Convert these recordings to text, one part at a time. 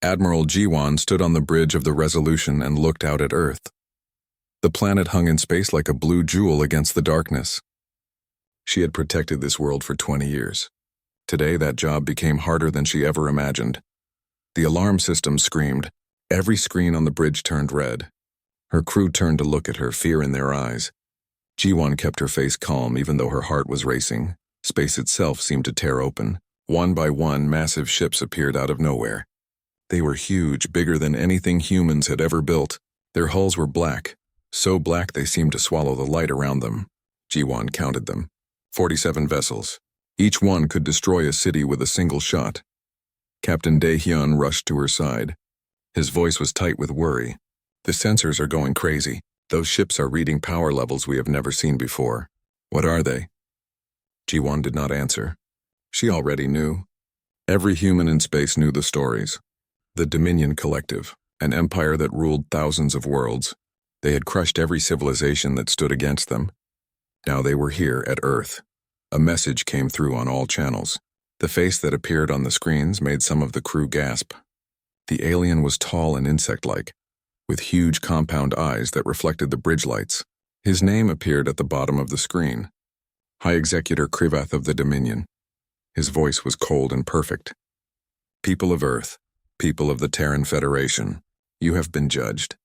Admiral Jiwan stood on the bridge of the Resolution and looked out at Earth. The planet hung in space like a blue jewel against the darkness. She had protected this world for 20 years. Today, that job became harder than she ever imagined. The alarm system screamed. Every screen on the bridge turned red. Her crew turned to look at her, fear in their eyes. Jiwan kept her face calm even though her heart was racing. Space itself seemed to tear open. One by one, massive ships appeared out of nowhere. They were huge, bigger than anything humans had ever built. Their hulls were black, so black they seemed to swallow the light around them. Jiwan counted them. 47 vessels. Each one could destroy a city with a single shot. Captain Dae-hyun rushed to her side. His voice was tight with worry. The sensors are going crazy. Those ships are reading power levels we have never seen before. What are they? Jiwan did not answer. She already knew. Every human in space knew the stories. The Dominion Collective, an empire that ruled thousands of worlds. They had crushed every civilization that stood against them. Now they were here at Earth. A message came through on all channels. The face that appeared on the screens made some of the crew gasp. The alien was tall and insect-like, with huge compound eyes that reflected the bridge lights. His name appeared at the bottom of the screen. High Executor Krivath of the Dominion. His voice was cold and perfect. People of Earth, people of the Terran Federation, you have been judged.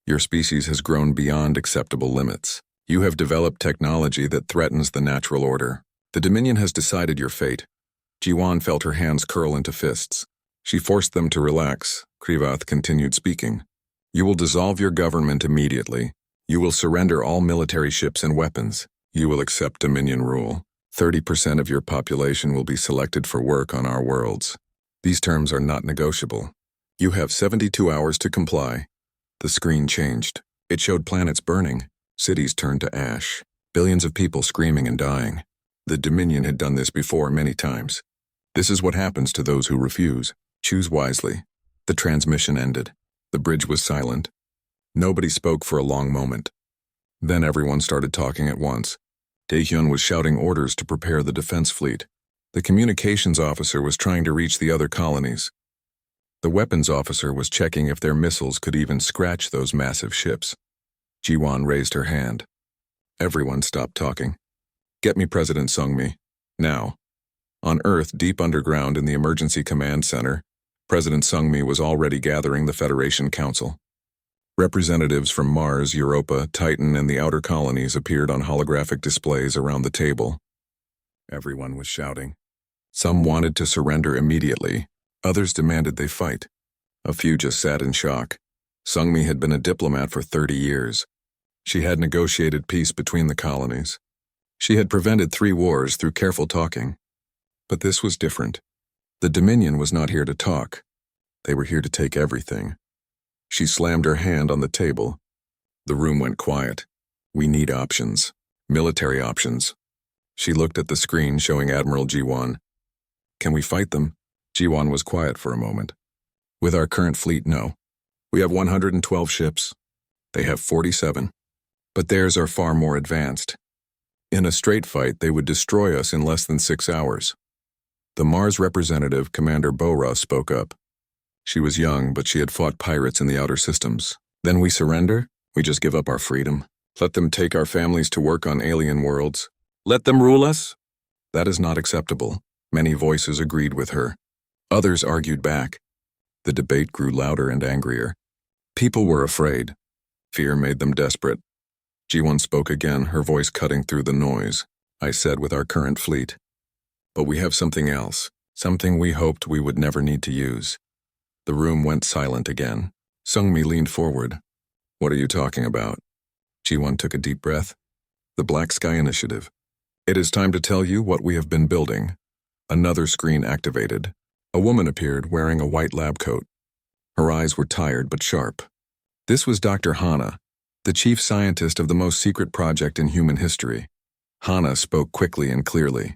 Your species has grown beyond acceptable limits. You have developed technology that threatens the natural order. The Dominion has decided your fate. Jiwan felt her hands curl into fists. She forced them to relax. Krivath continued speaking. You will dissolve your government immediately. You will surrender all military ships and weapons. You will accept Dominion rule. 30% of your population will be selected for work on our worlds. These terms are not negotiable. You have 72 hours to comply. The screen changed. It showed planets burning, cities turned to ash, billions of people screaming and dying. The Dominion had done this before many times. This is what happens to those who refuse. Choose wisely. The transmission ended. The bridge was silent. Nobody spoke for a long moment. Then everyone started talking at once. Dae-hyun was shouting orders to prepare the defense fleet. The communications officer was trying to reach the other colonies. The weapons officer was checking if their missiles could even scratch those massive ships. Jiwan raised her hand. Everyone stopped talking. Get me President Sung-mi. Now. On Earth, deep underground in the Emergency Command Center, President Sung-mi was already gathering the Federation Council. Representatives from Mars, Europa, Titan, and the outer colonies appeared on holographic displays around the table. Everyone was shouting. Some wanted to surrender immediately. Others demanded they fight. A few just sat in shock. Sung-mi had been a diplomat for 30 years. She had negotiated peace between the colonies. She had prevented 3 wars through careful talking. But this was different. The Dominion was not here to talk. They were here to take everything. She slammed her hand on the table. The room went quiet. We need options. Military options. She looked at the screen showing Admiral Jiwan. Can we fight them? Jiwan was quiet for a moment. With our current fleet, no. We have 112 ships. They have 47. But theirs are far more advanced. In a straight fight, they would destroy us in less than 6 hours. The Mars representative, Commander Bora, spoke up. She was young, but she had fought pirates in the outer systems. Then we surrender? We just give up our freedom? Let them take our families to work on alien worlds? Let them rule us? That is not acceptable. Many voices agreed with her. Others argued back. The debate grew louder and angrier. People were afraid. Fear made them desperate. Jiwon spoke again, her voice cutting through the noise. I said, with our current fleet. But we have something else, something we hoped we would never need to use. The room went silent again. Sung-mi leaned forward. What are you talking about? Jiwon took a deep breath. The Black Sky Initiative. It is time to tell you what we have been building. Another screen activated. A woman appeared wearing a white lab coat. Her eyes were tired but sharp. This was Dr. Hana, the chief scientist of the most secret project in human history. Hana spoke quickly and clearly.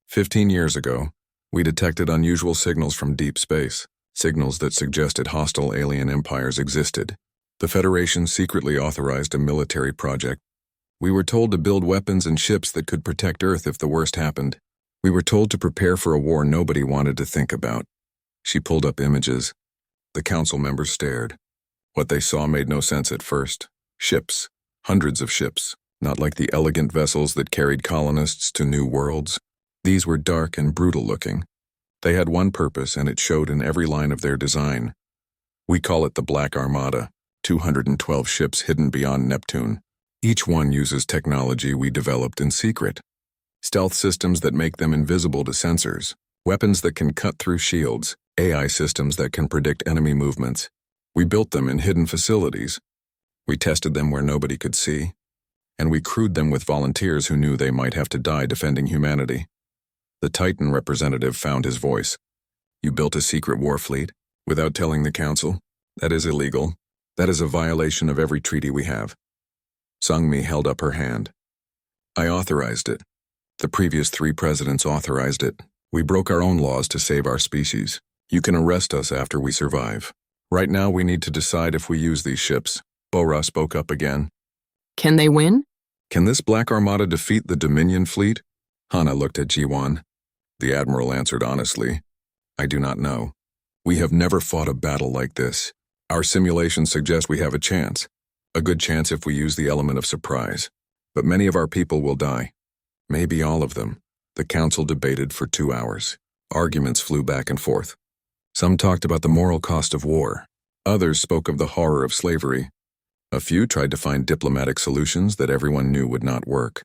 15 years ago, we detected unusual signals from deep space, signals that suggested hostile alien empires existed. The Federation secretly authorized a military project. We were told to build weapons and ships that could protect Earth if the worst happened. We were told to prepare for a war nobody wanted to think about. She pulled up images. The council members stared. What they saw made no sense at first. Ships. Hundreds of ships. Not like the elegant vessels that carried colonists to new worlds. These were dark and brutal-looking. They had one purpose, and it showed in every line of their design. We call it the Black Armada, 212 ships hidden beyond Neptune. Each one uses technology we developed in secret. Stealth systems that make them invisible to sensors, weapons that can cut through shields, AI systems that can predict enemy movements. We built them in hidden facilities. We tested them where nobody could see. And we crewed them with volunteers who knew they might have to die defending humanity. The Titan representative found his voice. You built a secret war fleet without telling the council? That is illegal. That is a violation of every treaty we have. Sung-Mi held up her hand. I authorized it. The previous 3 presidents authorized it. We broke our own laws to save our species. You can arrest us after we survive. Right now we need to decide if we use these ships. Bora spoke up again. Can they win? Can this Black Armada defeat the Dominion fleet? Hana looked at Ji-won. The Admiral answered honestly. I do not know. We have never fought a battle like this. Our simulations suggest we have a chance. A good chance if we use the element of surprise. But many of our people will die. Maybe all of them. The council debated for 2 hours. Arguments flew back and forth. Some talked about the moral cost of war. Others spoke of the horror of slavery. A few tried to find diplomatic solutions that everyone knew would not work.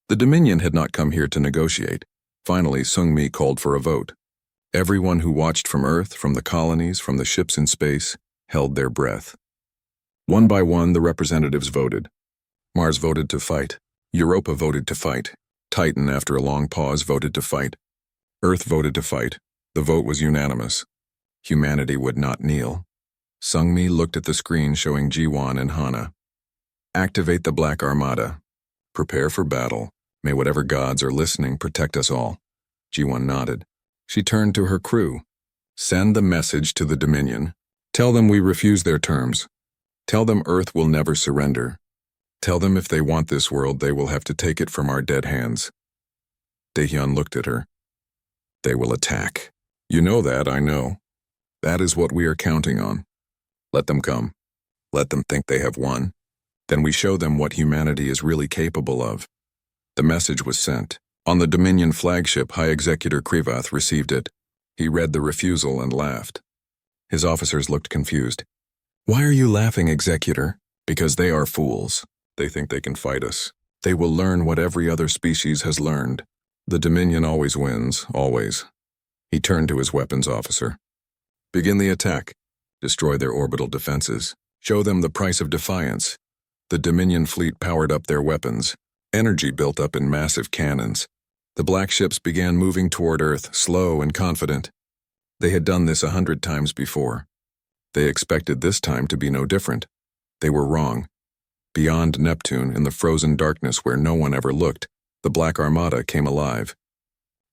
The Dominion had not come here to negotiate. Finally, Sung-Mi called for a vote. Everyone who watched from Earth, from the colonies, from the ships in space, held their breath. One by one, the representatives voted. Mars voted to fight. Europa voted to fight. Titan, after a long pause, voted to fight. Earth voted to fight. The vote was unanimous. Humanity would not kneel. Sung-Mi looked at the screen showing Ji-won and Hana. Activate the Black Armada. Prepare for battle. May whatever gods are listening protect us all. Ji-won nodded. She turned to her crew. Send the message to the Dominion. Tell them we refuse their terms. Tell them Earth will never surrender. Tell them if they want this world, they will have to take it from our dead hands. Daehyun looked at her. They will attack. You know that, I know. That is what we are counting on. Let them come. Let them think they have won. Then we show them what humanity is really capable of. The message was sent. On the Dominion flagship, High Executor Krivath received it. He read the refusal and laughed. His officers looked confused. Why are you laughing, Executor? Because they are fools. They think they can fight us. They will learn what every other species has learned. The Dominion always wins, always. He turned to his weapons officer. Begin the attack. Destroy their orbital defenses. Show them the price of defiance. The Dominion fleet powered up their weapons. Energy built up in massive cannons. The black ships began moving toward Earth, slow and confident. They had done this 100 times before. They expected this time to be no different. They were wrong. Beyond Neptune, in the frozen darkness where no one ever looked, the Black Armada came alive.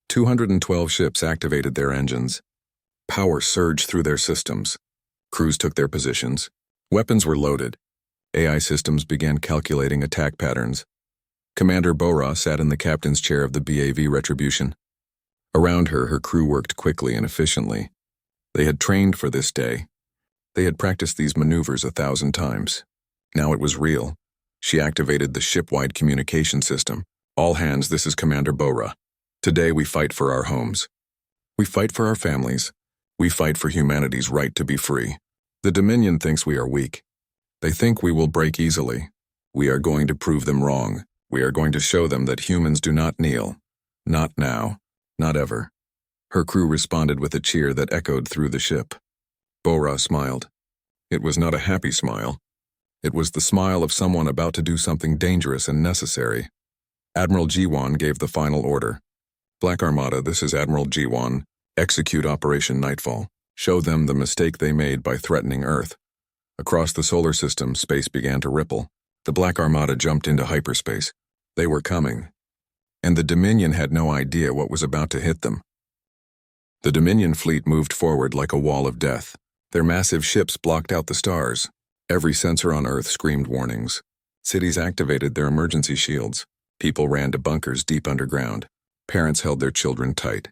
212 ships activated their engines. Power surged through their systems. Crews took their positions. Weapons were loaded. AI systems began calculating attack patterns. Commander Bora sat in the captain's chair of the BAV Retribution. Around her, her crew worked quickly and efficiently. They had trained for this day. They had practiced these maneuvers 1,000 times. Now it was real. She activated the ship-wide communication system. All hands, this is Commander Bora. Today we fight for our homes. We fight for our families. We fight for humanity's right to be free. The Dominion thinks we are weak. They think we will break easily. We are going to prove them wrong. We are going to show them that humans do not kneel. Not now. Not ever. Her crew responded with a cheer that echoed through the ship. Bora smiled. It was not a happy smile. It was the smile of someone about to do something dangerous and necessary. Admiral Ji-won gave the final order. Black Armada, this is Admiral Ji-won. Execute Operation Nightfall. Show them the mistake they made by threatening Earth. Across the solar system, space began to ripple. The Black Armada jumped into hyperspace. They were coming. And the Dominion had no idea what was about to hit them. The Dominion fleet moved forward like a wall of death. Their massive ships blocked out the stars. Every sensor on Earth screamed warnings. Cities activated their emergency shields. People ran to bunkers deep underground. Parents held their children tight.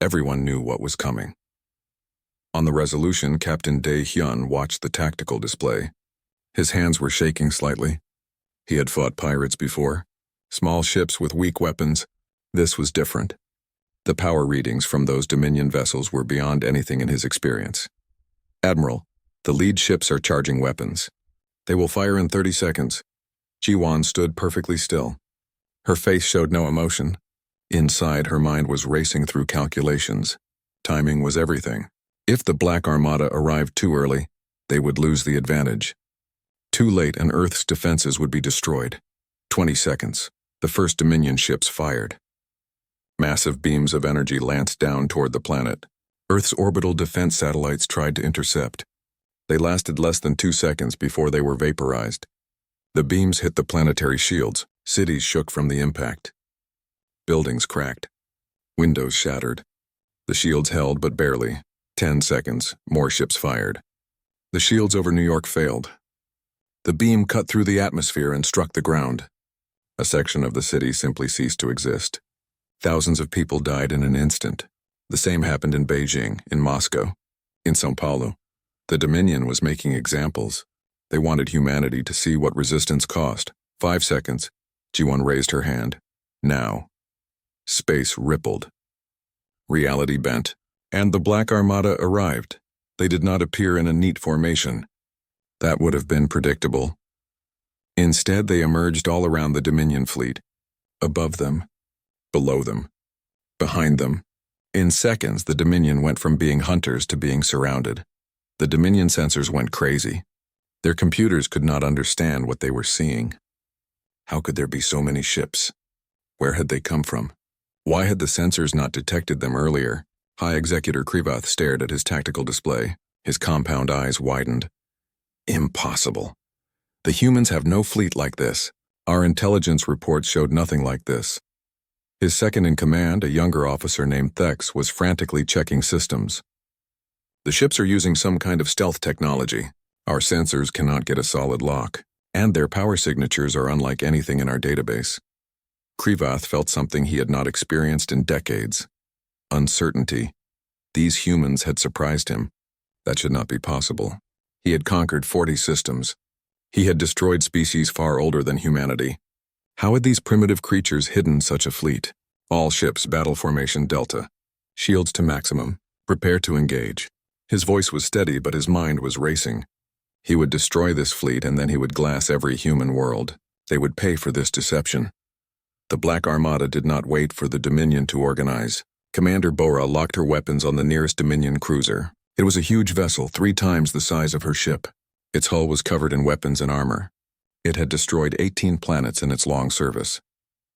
Everyone knew what was coming. On the Resolution, Captain Dae-hyun watched the tactical display. His hands were shaking slightly. He had fought pirates before. Small ships with weak weapons. This was different. The power readings from those Dominion vessels were beyond anything in his experience. Admiral, the lead ships are charging weapons. They will fire in 30 seconds. Ji-won stood perfectly still. Her face showed no emotion. Inside, her mind was racing through calculations. Timing was everything. If the Black Armada arrived too early, they would lose the advantage. Too late and Earth's defenses would be destroyed. 20 seconds. The first Dominion ships fired. Massive beams of energy lanced down toward the planet. Earth's orbital defense satellites tried to intercept. They lasted less than 2 seconds before they were vaporized. The beams hit the planetary shields. Cities shook from the impact. Buildings cracked. Windows shattered. The shields held, but barely. 10 seconds. More ships fired. The shields over New York failed. The beam cut through the atmosphere and struck the ground. A section of the city simply ceased to exist. Thousands of people died in an instant. The same happened in Beijing, in Moscow, in São Paulo. The Dominion was making examples. They wanted humanity to see what resistance cost. 5 seconds. Ji-won raised her hand. Now. Space rippled. Reality bent. And the Black Armada arrived. They did not appear in a neat formation. That would have been predictable. Instead, they emerged all around the Dominion fleet. Above them. Below them. Behind them. In seconds, the Dominion went from being hunters to being surrounded. The Dominion sensors went crazy. Their computers could not understand what they were seeing. How could there be so many ships? Where had they come from? Why had the sensors not detected them earlier? High Executor Krivath stared at his tactical display. His compound eyes widened. Impossible. The humans have no fleet like this. Our intelligence reports showed nothing like this. His second-in-command, a younger officer named Thex, was frantically checking systems. The ships are using some kind of stealth technology. Our sensors cannot get a solid lock, and their power signatures are unlike anything in our database. Krivath felt something he had not experienced in decades. Uncertainty. These humans had surprised him. That should not be possible. He had conquered 40 systems. He had destroyed species far older than humanity. How had these primitive creatures hidden such a fleet? All ships, battle formation Delta. Shields to maximum. Prepare to engage. His voice was steady, but his mind was racing. He would destroy this fleet, and then he would glass every human world. They would pay for this deception. The Black Armada did not wait for the Dominion to organize. Commander Bora locked her weapons on the nearest Dominion cruiser. It was a huge vessel, 3 times the size of her ship. Its hull was covered in weapons and armor. It had destroyed 18 planets in its long service.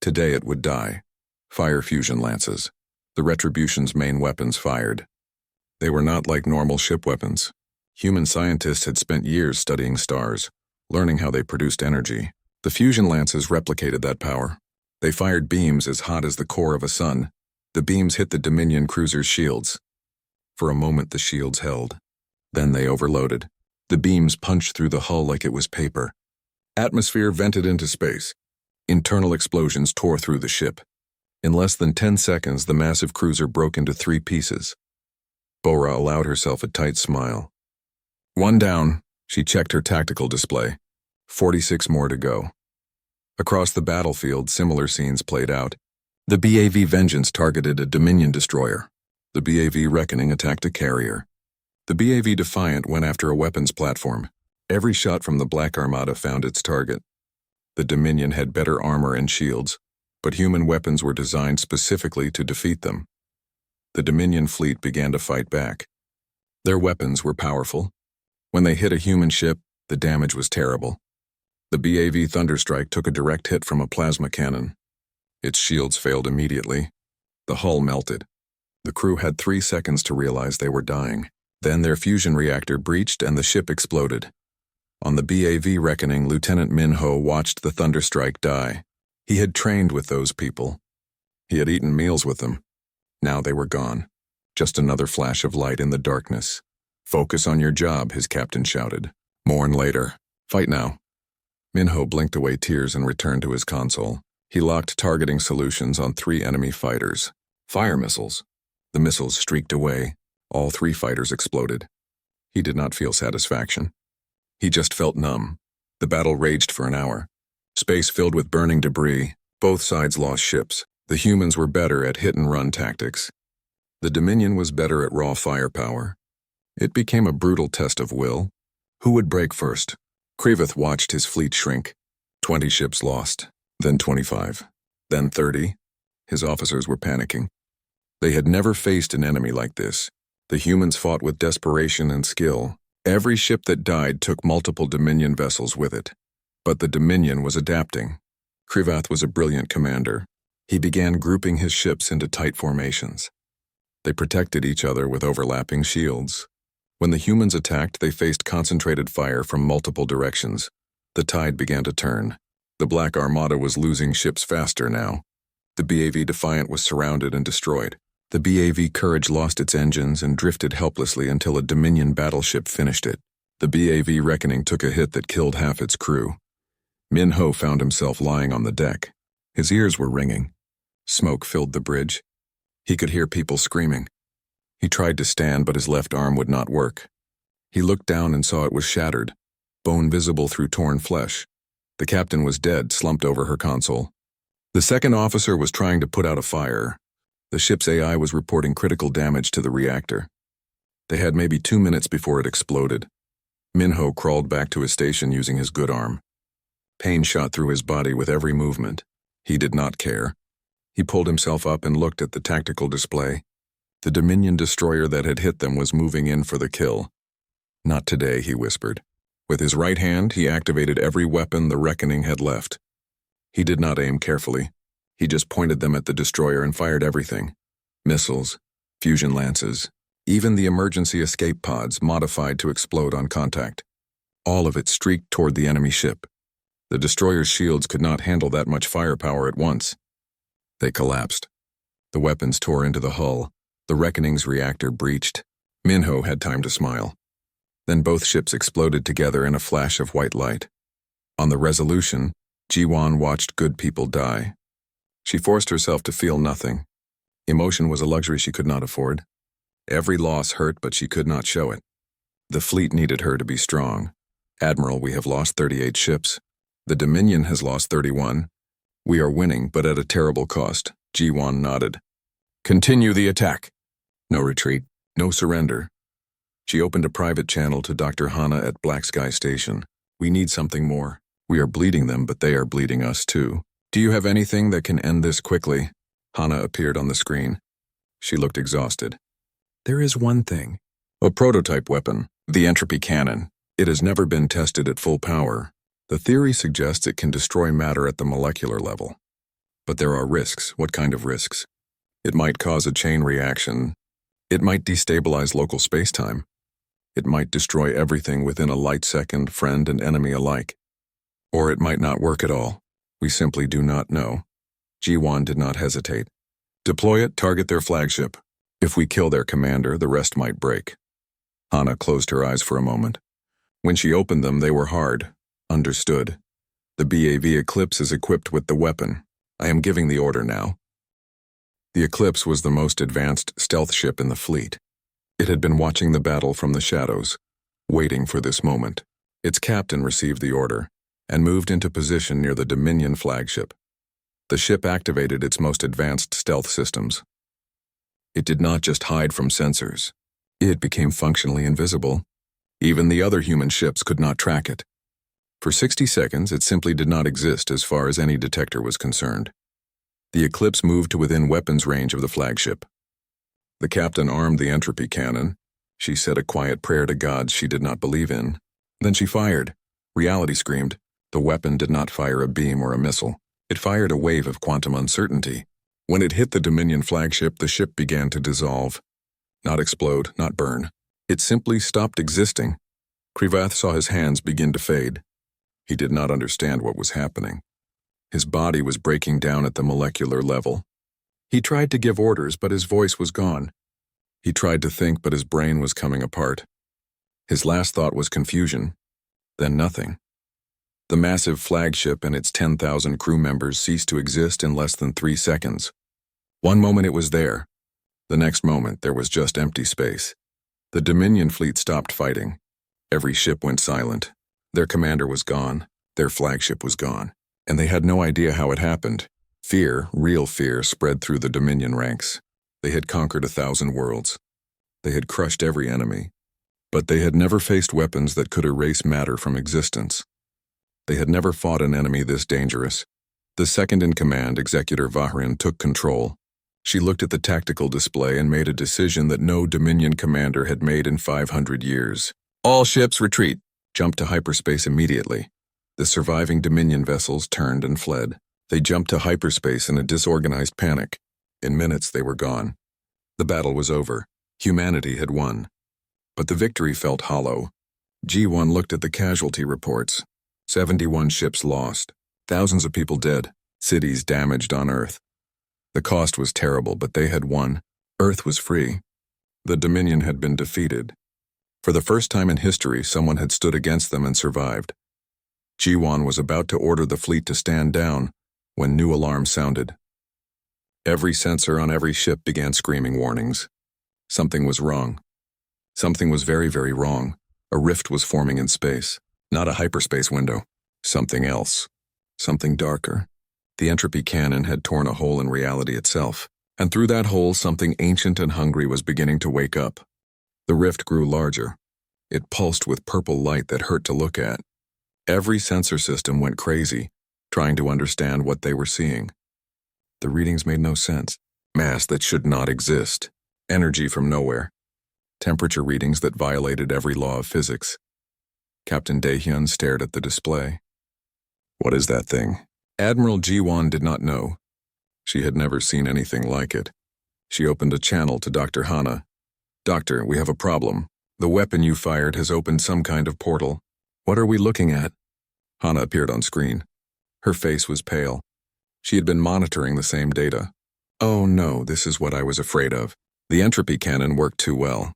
Today it would die. Fire fusion lances. The Retribution's main weapons fired. They were not like normal ship weapons. Human scientists had spent years studying stars, learning how they produced energy. The fusion lances replicated that power. They fired beams as hot as the core of a sun. The beams hit the Dominion cruiser's shields. For a moment the shields held. Then they overloaded. The beams punched through the hull like it was paper. Atmosphere vented into space. Internal explosions tore through the ship. In less than 10 seconds, the massive cruiser broke into 3 pieces. Bora allowed herself a tight smile. 1 down. She checked her tactical display. 46 more to go. Across the battlefield, similar scenes played out. The BAV Vengeance targeted a Dominion destroyer. The BAV Reckoning attacked a carrier. The BAV Defiant went after a weapons platform. Every shot from the Black Armada found its target. The Dominion had better armor and shields, but human weapons were designed specifically to defeat them. The Dominion fleet began to fight back. Their weapons were powerful. When they hit a human ship, the damage was terrible. The BAV Thunderstrike took a direct hit from a plasma cannon. Its shields failed immediately. The hull melted. The crew had 3 seconds to realize they were dying. Then their fusion reactor breached and the ship exploded. On the BAV Reckoning, Lieutenant Min Ho watched the Thunderstrike die. He had trained with those people. He had eaten meals with them. Now they were gone. Just another flash of light in the darkness. "Focus on your job," his captain shouted. "Mourn later. Fight now." Min Ho blinked away tears and returned to his console. He locked targeting solutions on 3 enemy fighters. Fire missiles. The missiles streaked away. All three fighters exploded. He did not feel satisfaction. He just felt numb. The battle raged for an hour. Space filled with burning debris. Both sides lost ships. The humans were better at hit-and-run tactics. The Dominion was better at raw firepower. It became a brutal test of will. Who would break first? Kriveth watched his fleet shrink. 20 ships lost, then 25, then 30. His officers were panicking. They had never faced an enemy like this. The humans fought with desperation and skill. Every ship that died took multiple Dominion vessels with it. But the Dominion was adapting. Kriveth was a brilliant commander. He began grouping his ships into tight formations. They protected each other with overlapping shields. When the humans attacked, they faced concentrated fire from multiple directions. The tide began to turn. The Black Armada was losing ships faster now. The BAV Defiant was surrounded and destroyed. The BAV Courage lost its engines and drifted helplessly until a Dominion battleship finished it. The BAV Reckoning took a hit that killed half its crew. Min-Ho found himself lying on the deck. His ears were ringing. Smoke filled the bridge. He could hear people screaming. He tried to stand, but his left arm would not work. He looked down and saw it was shattered, bone visible through torn flesh. The captain was dead, slumped over her console. The second officer was trying to put out a fire. The ship's AI was reporting critical damage to the reactor. They had maybe 2 minutes before it exploded. Min-Ho crawled back to his station using his good arm. Pain shot through his body with every movement. He did not care. He pulled himself up and looked at the tactical display. The Dominion destroyer that had hit them was moving in for the kill. "Not today," he whispered. With his right hand, he activated every weapon the Reckoning had left. He did not aim carefully. He just pointed them at the destroyer and fired everything. Missiles, fusion lances, even the emergency escape pods modified to explode on contact. All of it streaked toward the enemy ship. The destroyer's shields could not handle that much firepower at once. They collapsed. The weapons tore into the hull. The Reckoning's reactor breached. Min-Ho had time to smile. Then both ships exploded together in a flash of white light. On the Resolution, Ji-Won watched good people die. She forced herself to feel nothing. Emotion was a luxury she could not afford. Every loss hurt, but she could not show it. The fleet needed her to be strong. "Admiral, we have lost 38 ships. The Dominion has lost 31. We are winning, but at a terrible cost." Ji-Won nodded. "Continue the attack. No retreat, no surrender." She opened a private channel to Dr. Hana at Black Sky Station. "We need something more. We are bleeding them, but they are bleeding us too. Do you have anything that can end this quickly?" Hana appeared on the screen. She looked exhausted. "There is one thing. A prototype weapon, the entropy cannon. It has never been tested at full power. The theory suggests it can destroy matter at the molecular level. But there are risks. What kind of risks? It might cause a chain reaction. It might destabilize local spacetime. It might destroy everything within a light second, friend and enemy alike. Or it might not work at all. We simply do not know." Ji-Won did not hesitate. "Deploy it, target their flagship. If we kill their commander, the rest might break." Hana closed her eyes for a moment. When she opened them, they were hard. "Understood. The BAV Eclipse is equipped with the weapon. I am giving the order now." The Eclipse was the most advanced stealth ship in the fleet. It had been watching the battle from the shadows, waiting for this moment. Its captain received the order and moved into position near the Dominion flagship. The ship activated its most advanced stealth systems. It did not just hide from sensors. It became functionally invisible. Even the other human ships could not track it. For 60 seconds, it simply did not exist as far as any detector was concerned. The Eclipse moved to within weapons range of the flagship. The captain armed the entropy cannon. She said a quiet prayer to gods she did not believe in. Then she fired. Reality screamed. The weapon did not fire a beam or a missile. It fired a wave of quantum uncertainty. When it hit the Dominion flagship, the ship began to dissolve. Not explode, not burn. It simply stopped existing. Kriveth saw his hands begin to fade. He did not understand what was happening. His body was breaking down at the molecular level. He tried to give orders, but his voice was gone. He tried to think, but his brain was coming apart. His last thought was confusion, then nothing. The massive flagship and its 10,000 crew members ceased to exist in less than 3 seconds. One moment it was there. The next moment, there was just empty space. The Dominion fleet stopped fighting. Every ship went silent. Their commander was gone. Their flagship was gone. And they had no idea how it happened. Fear, real fear, spread through the Dominion ranks. They had conquered 1,000 worlds. They had crushed every enemy. But they had never faced weapons that could erase matter from existence. They had never fought an enemy this dangerous. The second-in-command, Executor Vahrin, took control. She looked at the tactical display and made a decision that no Dominion commander had made in 500 years. All ships retreat. Jumped to hyperspace immediately. The surviving Dominion vessels turned and fled. They jumped to hyperspace in a disorganized panic. In minutes, they were gone. The battle was over. Humanity had won. But the victory felt hollow. G1 looked at the casualty reports. 71 ships lost. Thousands of people dead. Cities damaged on Earth. The cost was terrible, but they had won. Earth was free. The Dominion had been defeated. For the first time in history, someone had stood against them and survived. G1 was about to order the fleet to stand down when new alarms sounded. Every sensor on every ship began screaming warnings. Something was wrong. Something was very, very wrong. A rift was forming in space. Not a hyperspace window. Something else. Something darker. The entropy cannon had torn a hole in reality itself, and through that hole something ancient and hungry was beginning to wake up. The rift grew larger. It pulsed with purple light that hurt to look at. Every sensor system went crazy, trying to understand what they were seeing. The readings made no sense. Mass that should not exist. Energy from nowhere. Temperature readings that violated every law of physics. Captain Daehyun stared at the display. What is that thing? Admiral Ji-won did not know. She had never seen anything like it. She opened a channel to Dr. Hana. Doctor, we have a problem. The weapon you fired has opened some kind of portal. What are we looking at? Hana appeared on screen. Her face was pale. She had been monitoring the same data. Oh no, this is what I was afraid of. The entropy cannon worked too well.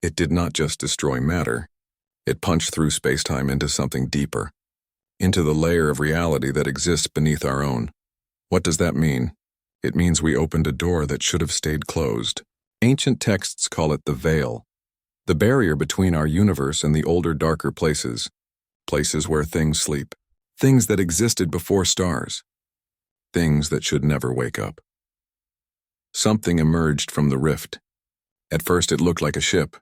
It did not just destroy matter. It punched through space-time into something deeper. Into the layer of reality that exists beneath our own. What does that mean? It means we opened a door that should have stayed closed. Ancient texts call it the veil. The barrier between our universe and the older, darker places. Places where things sleep. Things that existed before stars. Things that should never wake up. Something emerged from the rift. At first it looked like a ship.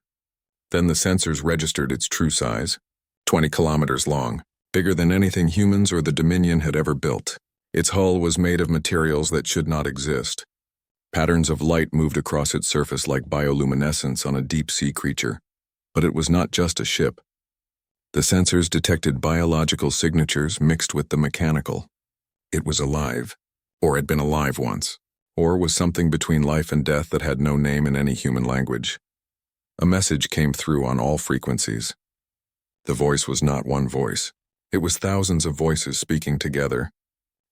Then the sensors registered its true size. 20 kilometers long. Bigger than anything humans or the Dominion had ever built. Its hull was made of materials that should not exist. Patterns of light moved across its surface like bioluminescence on a deep-sea creature. But it was not just a ship. The sensors detected biological signatures mixed with the mechanical. It was alive, or had been alive once, or was something between life and death that had no name in any human language. A message came through on all frequencies. The voice was not one voice. It was thousands of voices speaking together.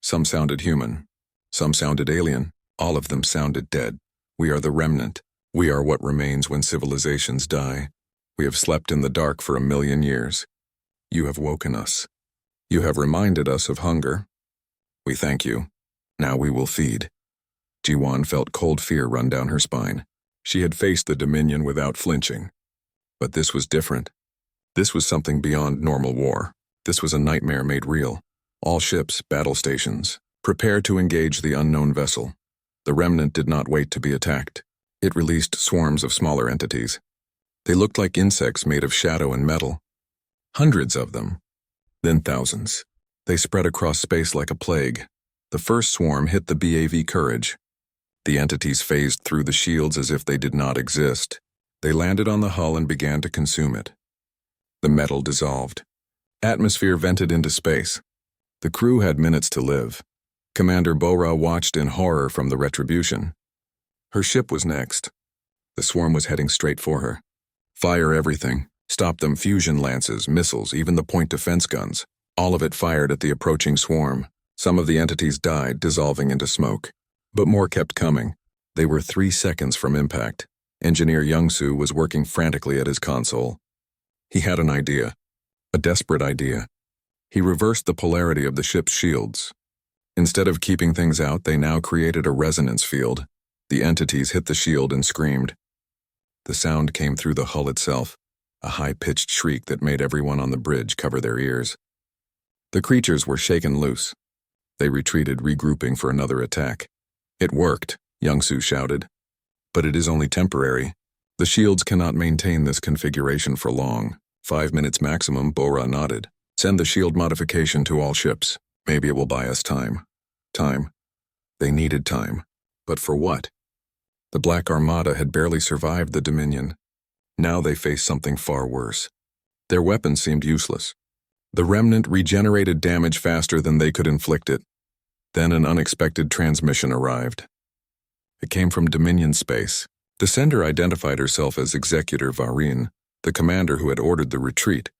Some sounded human. Some sounded alien. All of them sounded dead. We are the remnant. We are what remains when civilizations die. We have slept in the dark for 1,000,000 years. You have woken us. You have reminded us of hunger. We thank you. Now we will feed. Ji-won felt cold fear run down her spine. She had faced the Dominion without flinching. But this was different. This was something beyond normal war. This was a nightmare made real. All ships, battle stations, prepare to engage the unknown vessel. The remnant did not wait to be attacked. It released swarms of smaller entities. They looked like insects made of shadow and metal. Hundreds of them. Then thousands. They spread across space like a plague. The first swarm hit the BAV Courage. The entities phased through the shields as if they did not exist. They landed on the hull and began to consume it. The metal dissolved. Atmosphere vented into space. The crew had minutes to live. Commander Bora watched in horror from the retribution. Her ship was next. The swarm was heading straight for her. Fire everything. Stop them, fusion lances, missiles, even the point defense guns. All of it fired at the approaching swarm. Some of the entities died, dissolving into smoke. But more kept coming. They were 3 seconds from impact. Engineer Young-soo was working frantically at his console. He had an idea. A desperate idea. He reversed the polarity of the ship's shields. Instead of keeping things out, they now created a resonance field. The entities hit the shield and screamed. The sound came through the hull itself, a high-pitched shriek that made everyone on the bridge cover their ears. The creatures were shaken loose. They retreated, regrouping for another attack. It worked, Youngsu shouted. But it is only temporary. The shields cannot maintain this configuration for long. 5 minutes maximum, Bora nodded. Send the shield modification to all ships. Maybe it will buy us time. Time. They needed time. But for what? The Black Armada had barely survived the Dominion. Now they faced something far worse. Their weapons seemed useless. The remnant regenerated damage faster than they could inflict it. Then an unexpected transmission arrived. It came from Dominion space. The sender identified herself as Executor Varin, the commander who had ordered the retreat.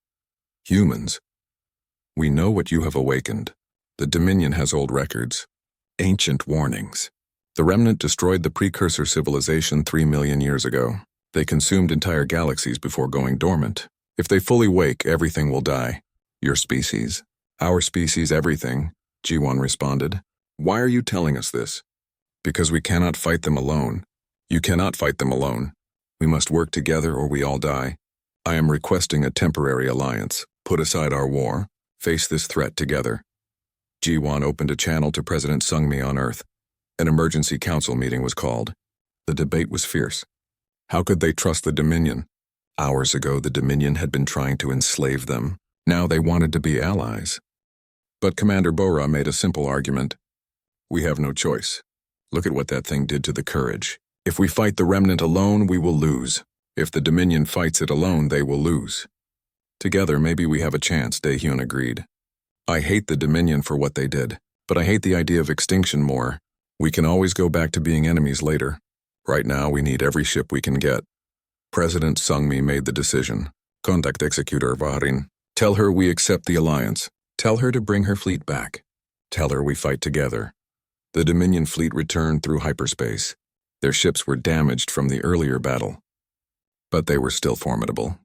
Humans. We know what you have awakened. The Dominion has old records. Ancient warnings. The remnant destroyed the precursor civilization 3 million years ago. They consumed entire galaxies before going dormant. If they fully wake, everything will die. Your species. Our species, everything, G1 responded. Why are you telling us this? Because we cannot fight them alone. You cannot fight them alone. We must work together or we all die. I am requesting a temporary alliance. Put aside our war. Face this threat together. G1 opened a channel to President Sungmi on Earth. An emergency council meeting was called. The debate was fierce. How could they trust the Dominion? Hours ago, the Dominion had been trying to enslave them. Now they wanted to be allies. But Commander Bora made a simple argument. We have no choice. Look at what that thing did to the Courage. If we fight the remnant alone, we will lose. If the Dominion fights it alone, they will lose. Together, maybe we have a chance, Daehyun agreed. I hate the Dominion for what they did, but I hate the idea of extinction more. We can always go back to being enemies later. Right now, we need every ship we can get. President Sungmi made the decision. Contact Executor Varin. Tell her we accept the alliance. Tell her to bring her fleet back. Tell her we fight together. The Dominion fleet returned through hyperspace. Their ships were damaged from the earlier battle. But they were still formidable.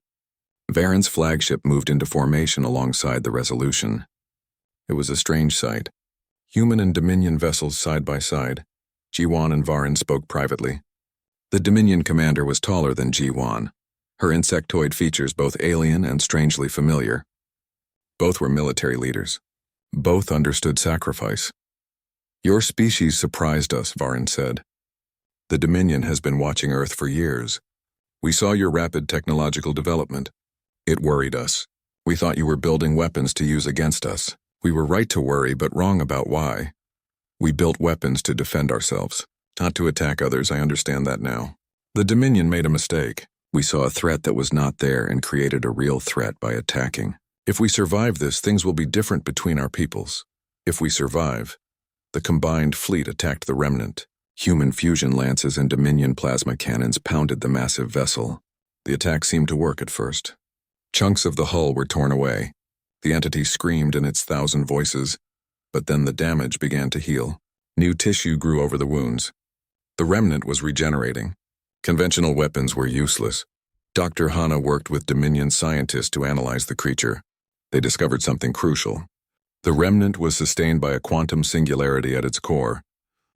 Varin's flagship moved into formation alongside the Resolution. It was a strange sight. Human and Dominion vessels side by side. G1 and Varin spoke privately. The Dominion commander was taller than G1. Her insectoid features both alien and strangely familiar. Both were military leaders. Both understood sacrifice. Your species surprised us, Varin said. The Dominion has been watching Earth for years. We saw your rapid technological development. It worried us. We thought you were building weapons to use against us. We were right to worry, but wrong about why. We built weapons to defend ourselves, not to attack others. I understand that now. The Dominion made a mistake. We saw a threat that was not there and created a real threat by attacking. If we survive this, things will be different between our peoples. If we survive, the combined fleet attacked the remnant. Human fusion lances and Dominion plasma cannons pounded the massive vessel. The attack seemed to work at first. Chunks of the hull were torn away. The entity screamed in its 1,000 voices, but then the damage began to heal. New tissue grew over the wounds. The remnant was regenerating. Conventional weapons were useless. Dr. Hana worked with Dominion scientists to analyze the creature. They discovered something crucial. The remnant was sustained by a quantum singularity at its core,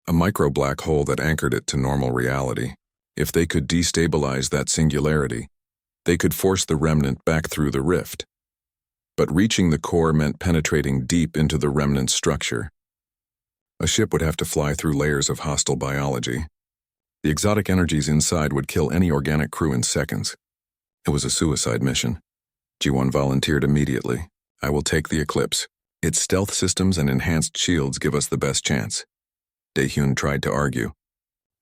a micro-black hole that anchored it to normal reality. If they could destabilize that singularity, they could force the remnant back through the rift. But reaching the core meant penetrating deep into the remnant's structure. A ship would have to fly through layers of hostile biology. The exotic energies inside would kill any organic crew in seconds. It was a suicide mission. G1 volunteered immediately. I will take the Eclipse. Its stealth systems and enhanced shields give us the best chance. Daehyun tried to argue.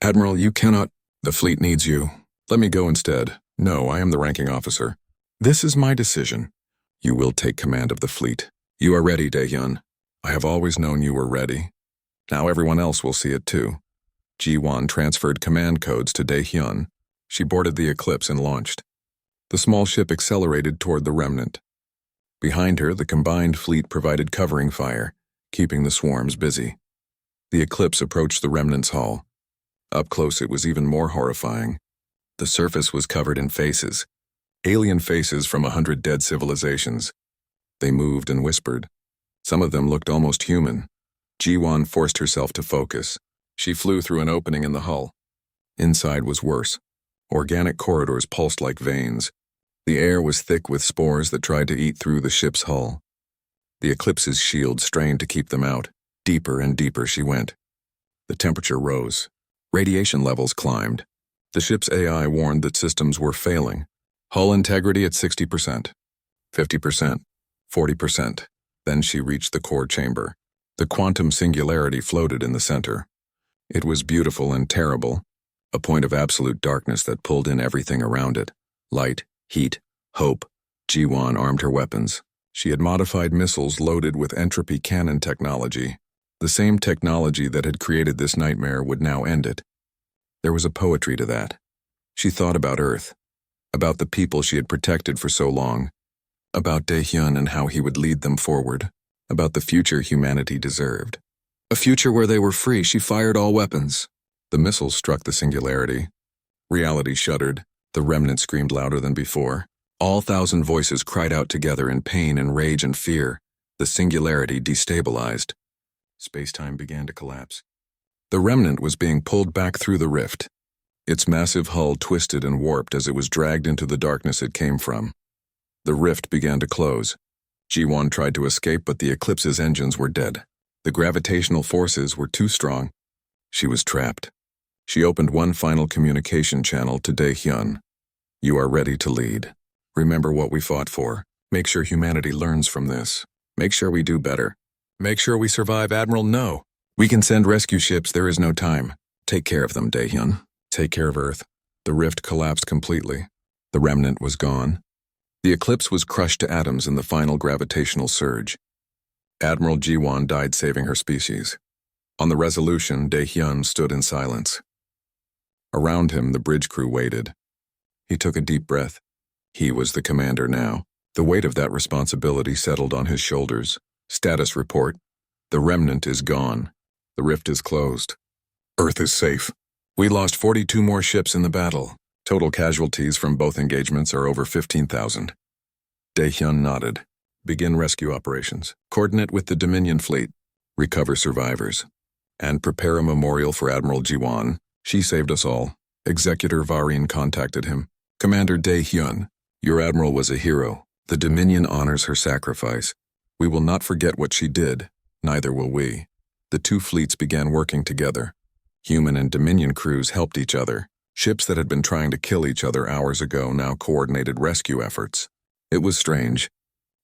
Admiral, you cannot. The fleet needs you. Let me go instead. No, I am the ranking officer. This is my decision. You will take command of the fleet. You are ready, Daehyun. I have always known you were ready. Now everyone else will see it too. G1 transferred command codes to Daehyun. She boarded the Eclipse and launched. The small ship accelerated toward the remnant. Behind her, the combined fleet provided covering fire, keeping the swarms busy. The Eclipse approached the remnant's hull. Up close, it was even more horrifying. The surface was covered in faces. Alien faces from 100 dead civilizations. They moved and whispered. Some of them looked almost human. G1 forced herself to focus. She flew through an opening in the hull. Inside was worse. Organic corridors pulsed like veins. The air was thick with spores that tried to eat through the ship's hull. The Eclipse's shield strained to keep them out. Deeper and deeper she went. The temperature rose. Radiation levels climbed. The ship's AI warned that systems were failing. Hull integrity at 60%, 50%, 40%. Then she reached the core chamber. The quantum singularity floated in the center. It was beautiful and terrible, a point of absolute darkness that pulled in everything around it. Light, heat, hope. Ji-Won armed her weapons. She had modified missiles loaded with entropy cannon technology. The same technology that had created this nightmare would now end it. There was a poetry to that. She thought about Earth, about the people she had protected for so long, about Dae-hyun and how he would lead them forward, about the future humanity deserved. A future where they were free. She fired all weapons. The missiles struck the singularity. Reality shuddered. The remnant screamed louder than before. All 1,000 voices cried out together in pain and rage and fear. The singularity destabilized. Space-time began to collapse. The remnant was being pulled back through the rift. Its massive hull twisted and warped as it was dragged into the darkness it came from. The rift began to close. Ji-Won tried to escape, but the Eclipse's engines were dead. The gravitational forces were too strong. She was trapped. She opened one final communication channel to Dae-hyun. You are ready to lead. Remember what we fought for. Make sure humanity learns from this. Make sure we do better. Make sure we survive, Admiral. No. We can send rescue ships. There is no time. Take care of them, Dae-hyun. Take care of Earth. The rift collapsed completely. The remnant was gone. The Eclipse was crushed to atoms in the final gravitational surge. Admiral Ji-Won died saving her species. On the Resolution, Dae-hyun stood in silence. Around him, the bridge crew waited. He took a deep breath. He was the commander now. The weight of that responsibility settled on his shoulders. Status report. The remnant is gone. The rift is closed. Earth is safe. We lost 42 more ships in the battle. Total casualties from both engagements are over 15,000. Dae-hyun nodded. Begin rescue operations. Coordinate with the Dominion fleet. Recover survivors. And prepare a memorial for Admiral Ji-Won. She saved us all. Executor Varin contacted him. Commander Dae-hyun, your admiral was a hero. The Dominion honors her sacrifice. We will not forget what she did. Neither will we. The two fleets began working together. Human and Dominion crews helped each other. Ships that had been trying to kill each other hours ago now coordinated rescue efforts. It was strange.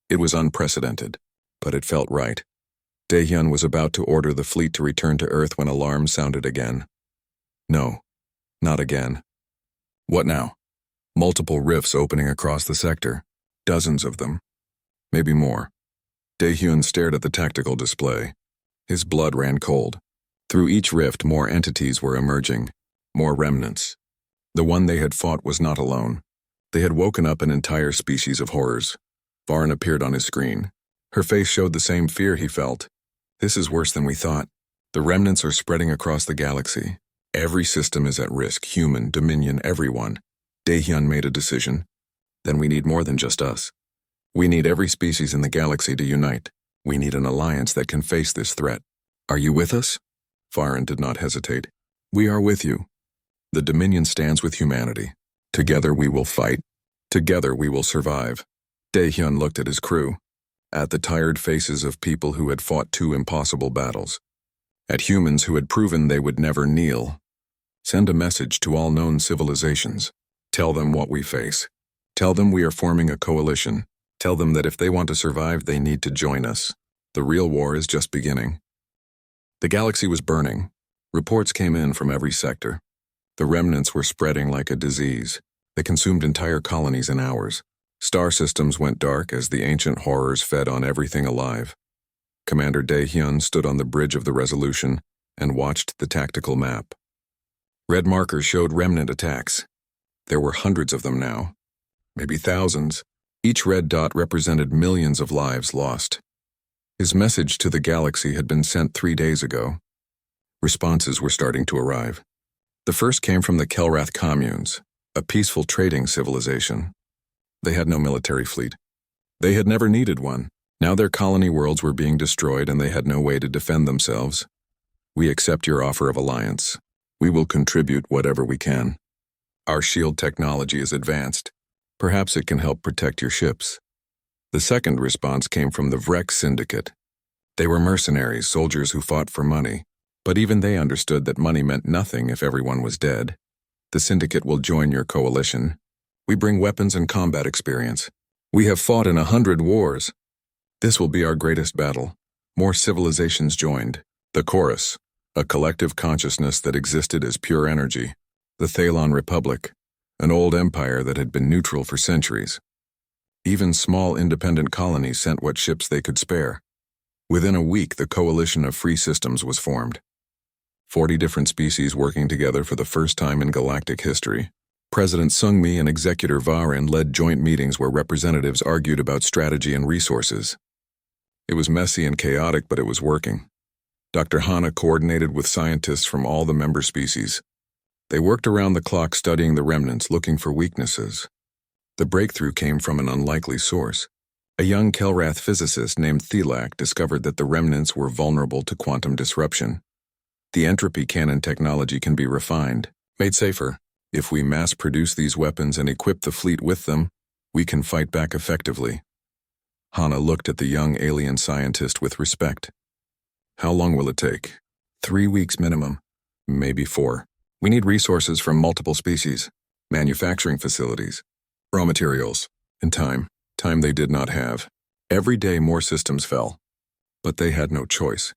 It was unprecedented. But it felt right. Dae-hyun was about to order the fleet to return to Earth when alarms sounded again. No, not again. What now? Multiple rifts opening across the sector. Dozens of them. Maybe more. Dae-hyun stared at the tactical display. His blood ran cold. Through each rift, more entities were emerging. More remnants. The one they had fought was not alone. They had woken up an entire species of horrors. Varin appeared on his screen. Her face showed the same fear he felt. This is worse than we thought. The remnants are spreading across the galaxy. Every system is at risk, human, Dominion, everyone. Dae-hyun made a decision. Then we need more than just us. We need every species in the galaxy to unite. We need an alliance that can face this threat. Are you with us? Varin did not hesitate. We are with you. The Dominion stands with humanity. Together we will fight. Together we will survive. Dae-hyun looked at his crew. At the tired faces of people who had fought 2 impossible battles. At humans who had proven they would never kneel. Send a message to all known civilizations. Tell them what we face. Tell them we are forming a coalition. Tell them that if they want to survive, they need to join us. The real war is just beginning. The galaxy was burning. Reports came in from every sector. The remnants were spreading like a disease. They consumed entire colonies in hours. Star systems went dark as the ancient horrors fed on everything alive. Commander Dae-hyun stood on the bridge of the Resolution and watched the tactical map. Red markers showed remnant attacks. There were hundreds of them now, maybe thousands. Each red dot represented millions of lives lost. His message to the galaxy had been sent 3 days ago. Responses were starting to arrive. The first came from the Kelrath communes, a peaceful trading civilization. They had no military fleet. They had never needed one. Now their colony worlds were being destroyed and they had no way to defend themselves. We accept your offer of alliance. We will contribute whatever we can. Our shield technology is advanced. Perhaps it can help protect your ships. The second response came from the Vrek Syndicate. They were mercenaries, soldiers who fought for money, but even they understood that money meant nothing if everyone was dead. The Syndicate will join your coalition. We bring weapons and combat experience. We have fought in 100 wars. This will be our greatest battle. More civilizations joined. The Chorus, a collective consciousness that existed as pure energy. The Thalon Republic, an old empire that had been neutral for centuries. Even small independent colonies sent what ships they could spare. Within a week, the coalition of free systems was formed. 40 different species working together for the first time in galactic history. President Sungmi and Executor Varin led joint meetings where representatives argued about strategy and resources. It was messy and chaotic, but it was working. Dr. Hana coordinated with scientists from all the member species. They worked around the clock studying the remnants, looking for weaknesses. The breakthrough came from an unlikely source. A young Kelrath physicist named Thelak discovered that the remnants were vulnerable to quantum disruption. The entropy cannon technology can be refined, made safer. If we mass-produce these weapons and equip the fleet with them, we can fight back effectively. Hana looked at the young alien scientist with respect. How long will it take? 3 weeks minimum, maybe 4. We need resources from multiple species, manufacturing facilities, raw materials, and time. Time they did not have. Every day more systems fell. But they had no choice.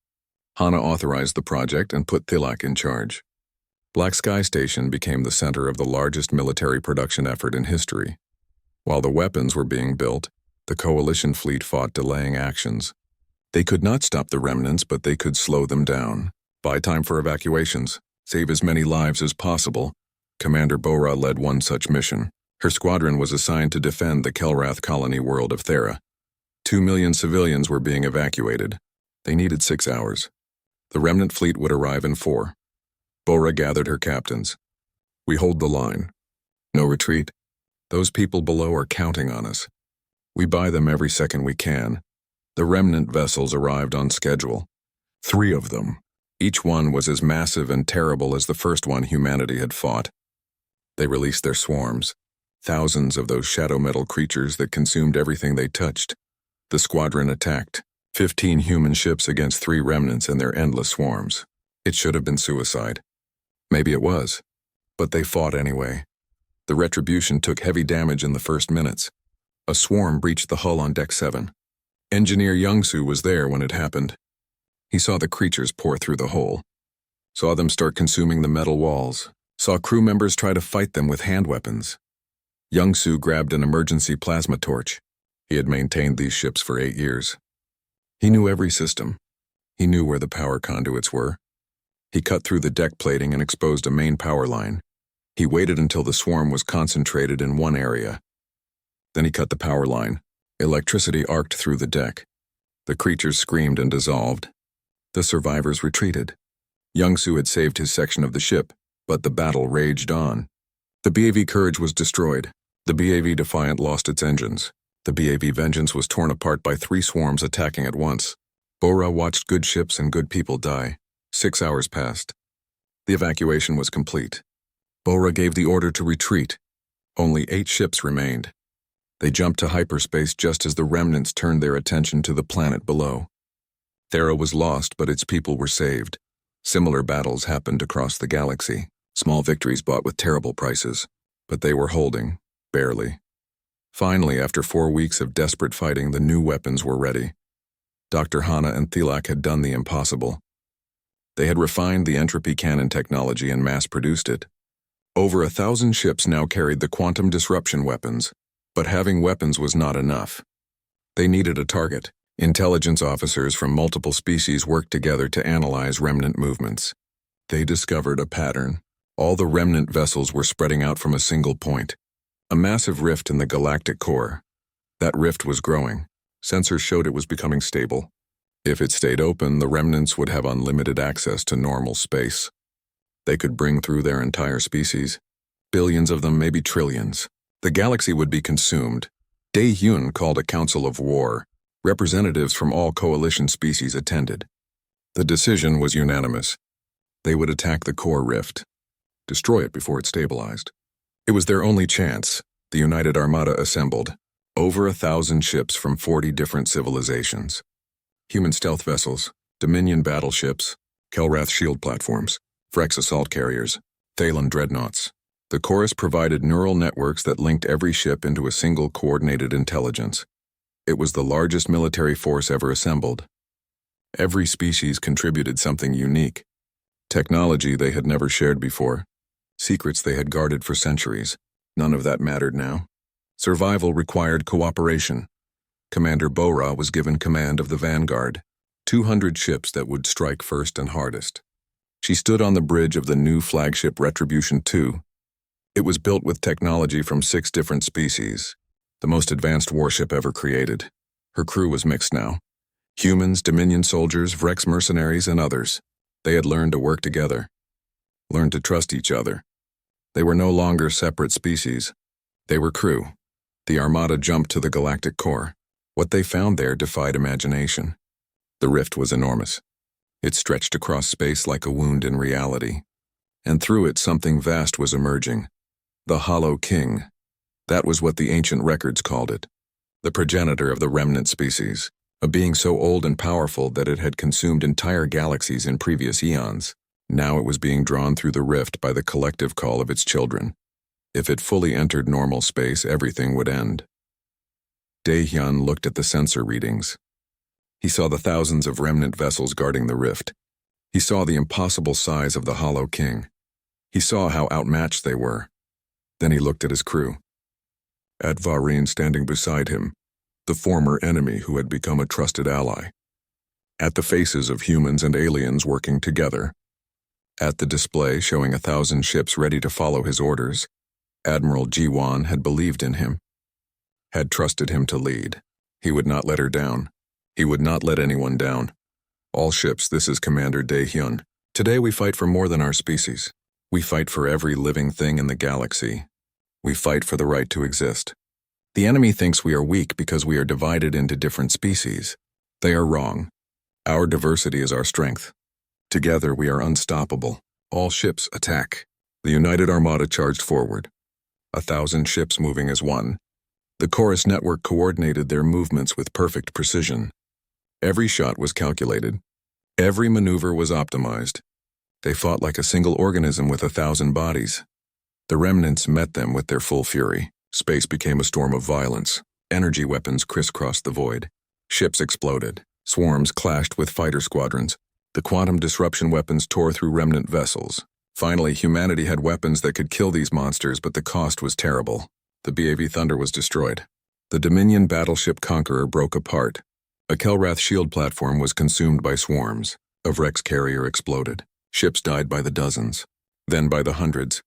Hana authorized the project and put Thilak in charge. Black Sky Station became the center of the largest military production effort in history. While the weapons were being built, the coalition fleet fought delaying actions. They could not stop the remnants, but they could slow them down. Buy time for evacuations, save as many lives as possible. Commander Bora led one such mission. Her squadron was assigned to defend the Kelrath colony world of Thera. 2 million civilians were being evacuated. They needed 6 hours. The remnant fleet would arrive in 4. Bora gathered her captains. We hold the line. No retreat. Those people below are counting on us. We buy them every second we can. The remnant vessels arrived on schedule. 3 of them. Each one was as massive and terrible as the first one humanity had fought. They released their swarms. Thousands of those shadow metal creatures that consumed everything they touched. The squadron attacked. 15 human ships against 3 remnants and their endless swarms. It should have been suicide. Maybe it was. But they fought anyway. The retribution took heavy damage in the first minutes. A swarm breached the hull on Deck 7. Engineer Youngsu was there when it happened. He saw the creatures pour through the hole. Saw them start consuming the metal walls. Saw crew members try to fight them with hand weapons. Youngsu grabbed an emergency plasma torch. He had maintained these ships for 8 years. He knew every system. He knew where the power conduits were. He cut through the deck plating and exposed a main power line. He waited until the swarm was concentrated in one area. Then he cut the power line. Electricity arced through the deck. The creatures screamed and dissolved. The survivors retreated. Youngsu had saved his section of the ship, but the battle raged on. The BAV Courage was destroyed. The BAV Defiant lost its engines. The BAV Vengeance was torn apart by 3 swarms attacking at once. Bora watched good ships and good people die. 6 hours passed. The evacuation was complete. Bora gave the order to retreat. Only 8 ships remained. They jumped to hyperspace just as the remnants turned their attention to the planet below. Thera was lost, but its people were saved. Similar battles happened across the galaxy. Small victories bought with terrible prices. But they were holding, barely. Finally, after 4 weeks of desperate fighting, the new weapons were ready. Dr. Hana and Thelak had done the impossible. They had refined the entropy cannon technology and mass-produced it. Over 1,000 ships now carried the quantum disruption weapons, but having weapons was not enough. They needed a target. Intelligence officers from multiple species worked together to analyze remnant movements. They discovered a pattern. All the remnant vessels were spreading out from a single point. A massive rift in the galactic core. That rift was growing. Sensors showed it was becoming stable. If it stayed open, the remnants would have unlimited access to normal space. They could bring through their entire species. Billions of them, maybe trillions. The galaxy would be consumed. Dae-Hyun called a council of war. Representatives from all coalition species attended. The decision was unanimous. They would attack the core rift. destroy it before it stabilized. It was their only chance. The United Armada assembled, over 1,000 ships from 40 different civilizations. Human stealth vessels, Dominion battleships, Kelrath shield platforms, Frex assault carriers, Thalen dreadnoughts. The chorus provided neural networks that linked every ship into a single coordinated intelligence. It was the largest military force ever assembled. Every species contributed something unique. Technology they had never shared before. Secrets they had guarded for centuries. None of that mattered now. Survival required cooperation. Commander Bora was given command of the Vanguard, 200 ships that would strike first and hardest. She stood on the bridge of the new flagship Retribution II. It was built with technology from 6 different species, the most advanced warship ever created. Her crew was mixed now. Humans, Dominion soldiers, Vrex mercenaries, and others. They had learned to work together, learned to trust each other. They were no longer separate species. They were crew. The Armada jumped to the galactic core. What they found there defied imagination. The rift was enormous. It stretched across space like a wound in reality. And through it something vast was emerging. The Hollow King. That was what the ancient records called it. The progenitor of the remnant species. A being so old and powerful that it had consumed entire galaxies in previous eons. Now it was being drawn through the rift by the collective call of its children. If it fully entered normal space, everything would end. Dae-hyun looked at the sensor readings. He saw the thousands of remnant vessels guarding the rift. He saw the impossible size of the Hollow King. He saw how outmatched they were. Then he looked at his crew. Advarine standing beside him, the former enemy who had become a trusted ally. At the faces of humans and aliens working together. At the display showing 1,000 ships ready to follow his orders, Admiral Ji-won had believed in him, had trusted him to lead. He would not let her down. He would not let anyone down. All ships, this is Commander Dae-hyun. Today we fight for more than our species. We fight for every living thing in the galaxy. We fight for the right to exist. The enemy thinks we are weak because we are divided into different species. They are wrong. Our diversity is our strength. Together we are unstoppable. All ships attack. The United Armada charged forward. 1,000 ships moving as one. The chorus network coordinated their movements with perfect precision. Every shot was calculated. Every maneuver was optimized. They fought like a single organism with 1,000 bodies. The remnants met them with their full fury. Space became a storm of violence. Energy weapons crisscrossed the void. Ships exploded. Swarms clashed with fighter squadrons. The quantum disruption weapons tore through remnant vessels. Finally, humanity had weapons that could kill these monsters, but the cost was terrible. The BAV Thunder was destroyed. The Dominion battleship Conqueror broke apart. A Kelrath shield platform was consumed by swarms. A Vrex carrier exploded. Ships died by the dozens, then by the hundreds.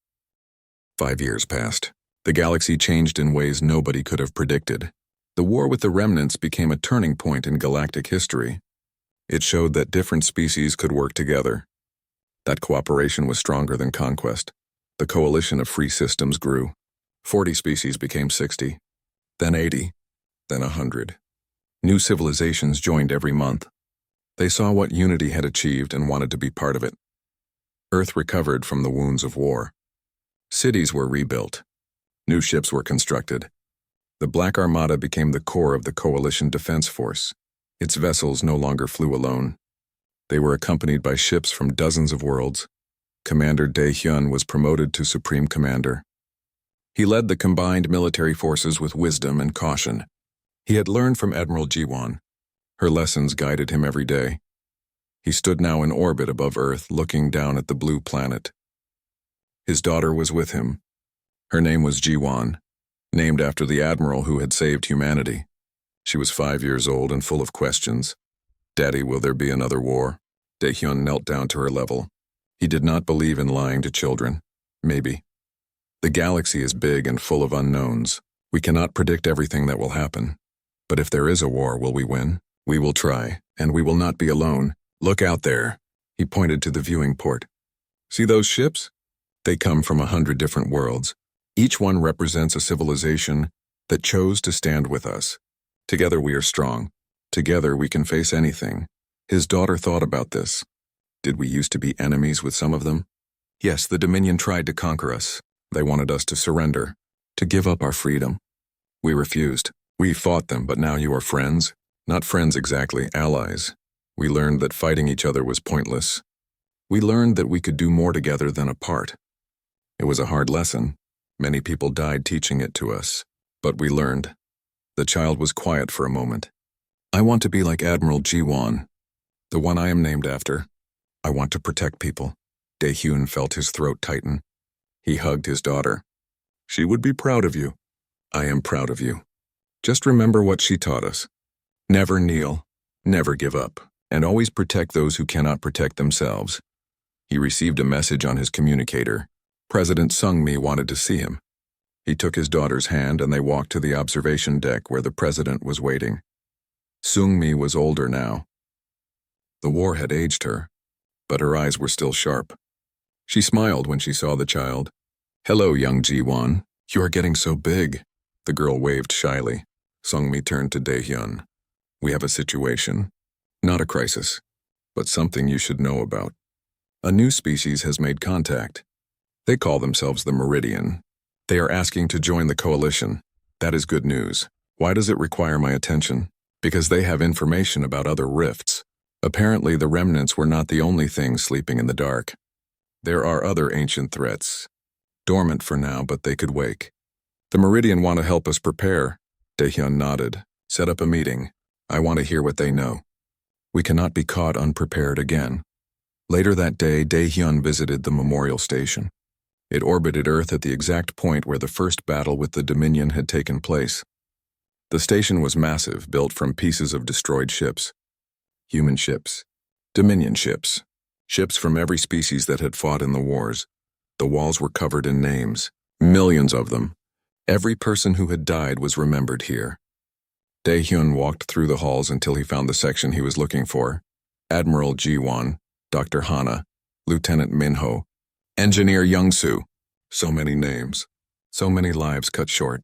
5 years passed. The galaxy changed in ways nobody could have predicted. The war with the remnants became a turning point in galactic history. It showed that different species could work together. That cooperation was stronger than conquest. The coalition of free systems grew. 40 species became 60, then 80, then 100. New civilizations joined every month. They saw what unity had achieved and wanted to be part of it. Earth recovered from the wounds of war. Cities were rebuilt. New ships were constructed. The Black Armada became the core of the Coalition Defense Force. Its vessels no longer flew alone. They were accompanied by ships from dozens of worlds. Commander Dae-hyun was promoted to Supreme Commander. He led the combined military forces with wisdom and caution. He had learned from Admiral Ji-won. Her lessons guided him every day. He stood now in orbit above Earth, looking down at the blue planet. His daughter was with him. Her name was Ji-won, named after the admiral who had saved humanity. She was 5 years old and full of questions. Daddy, will there be another war? Dae-hyun knelt down to her level. He did not believe in lying to children. Maybe. The galaxy is big and full of unknowns. We cannot predict everything that will happen. But if there is a war, will we win? We will try, and we will not be alone. Look out there. He pointed to the viewing port. See those ships? They come from 100 different worlds. Each one represents a civilization that chose to stand with us. Together we are strong. Together we can face anything. His daughter thought about this. Did we used to be enemies with some of them? Yes, the Dominion tried to conquer us. They wanted us to surrender, to give up our freedom. We refused. We fought them, but now you are friends. Not friends exactly, allies. We learned that fighting each other was pointless. We learned that we could do more together than apart. It was a hard lesson. Many people died teaching it to us. But we learned. The child was quiet for a moment. I want to be like Admiral G1, the one I am named after. I want to protect people. Daehyun felt his throat tighten. He hugged his daughter. She would be proud of you. I am proud of you. Just remember what she taught us. Never kneel, never give up, and always protect those who cannot protect themselves. He received a message on his communicator. President Sung-mi wanted to see him. He took his daughter's hand and they walked to the observation deck where the president was waiting. Sung-mi was older now. The war had aged her, but her eyes were still sharp. She smiled when she saw the child. Hello, young Ji-won. You are getting so big. The girl waved shyly. Sung-mi turned to Daehyun. We have a situation. Not a crisis, but something you should know about. A new species has made contact. They call themselves the Meridian. They are asking to join the coalition. That is good news. Why does it require my attention? Because they have information about other rifts. Apparently, the remnants were not the only things sleeping in the dark. There are other ancient threats. Dormant for now, but they could wake. The Meridian want to help us prepare. Daehyun nodded. Set up a meeting. I want to hear what they know. We cannot be caught unprepared again. Later that day, Daehyun visited the memorial station. It orbited Earth at the exact point where the first battle with the Dominion had taken place. The station was massive, built from pieces of destroyed ships. Human ships. Dominion ships. Ships from every species that had fought in the wars. The walls were covered in names. Millions of them. Every person who had died was remembered here. Daehyun walked through the halls until he found the section he was looking for. Admiral Ji-won, Dr. Hana, Lieutenant Minho, Engineer Young-soo. So many names. So many lives cut short.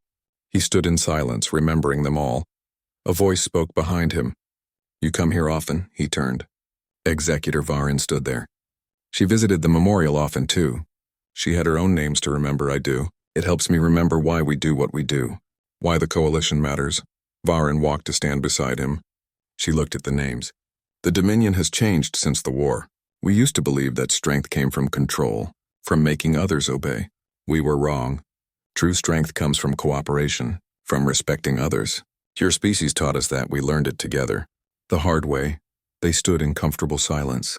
He stood in silence, remembering them all. A voice spoke behind him. You come here often? He turned. Executor Varin stood there. She visited the memorial often, too. She had her own names to remember, I do. It helps me remember why we do what we do. Why the coalition matters. Varin walked to stand beside him. She looked at the names. The Dominion has changed since the war. We used to believe that strength came from control, from making others obey. We were wrong. True strength comes from cooperation, from respecting others. Your species taught us that. We learned it together. The hard way. They stood in comfortable silence.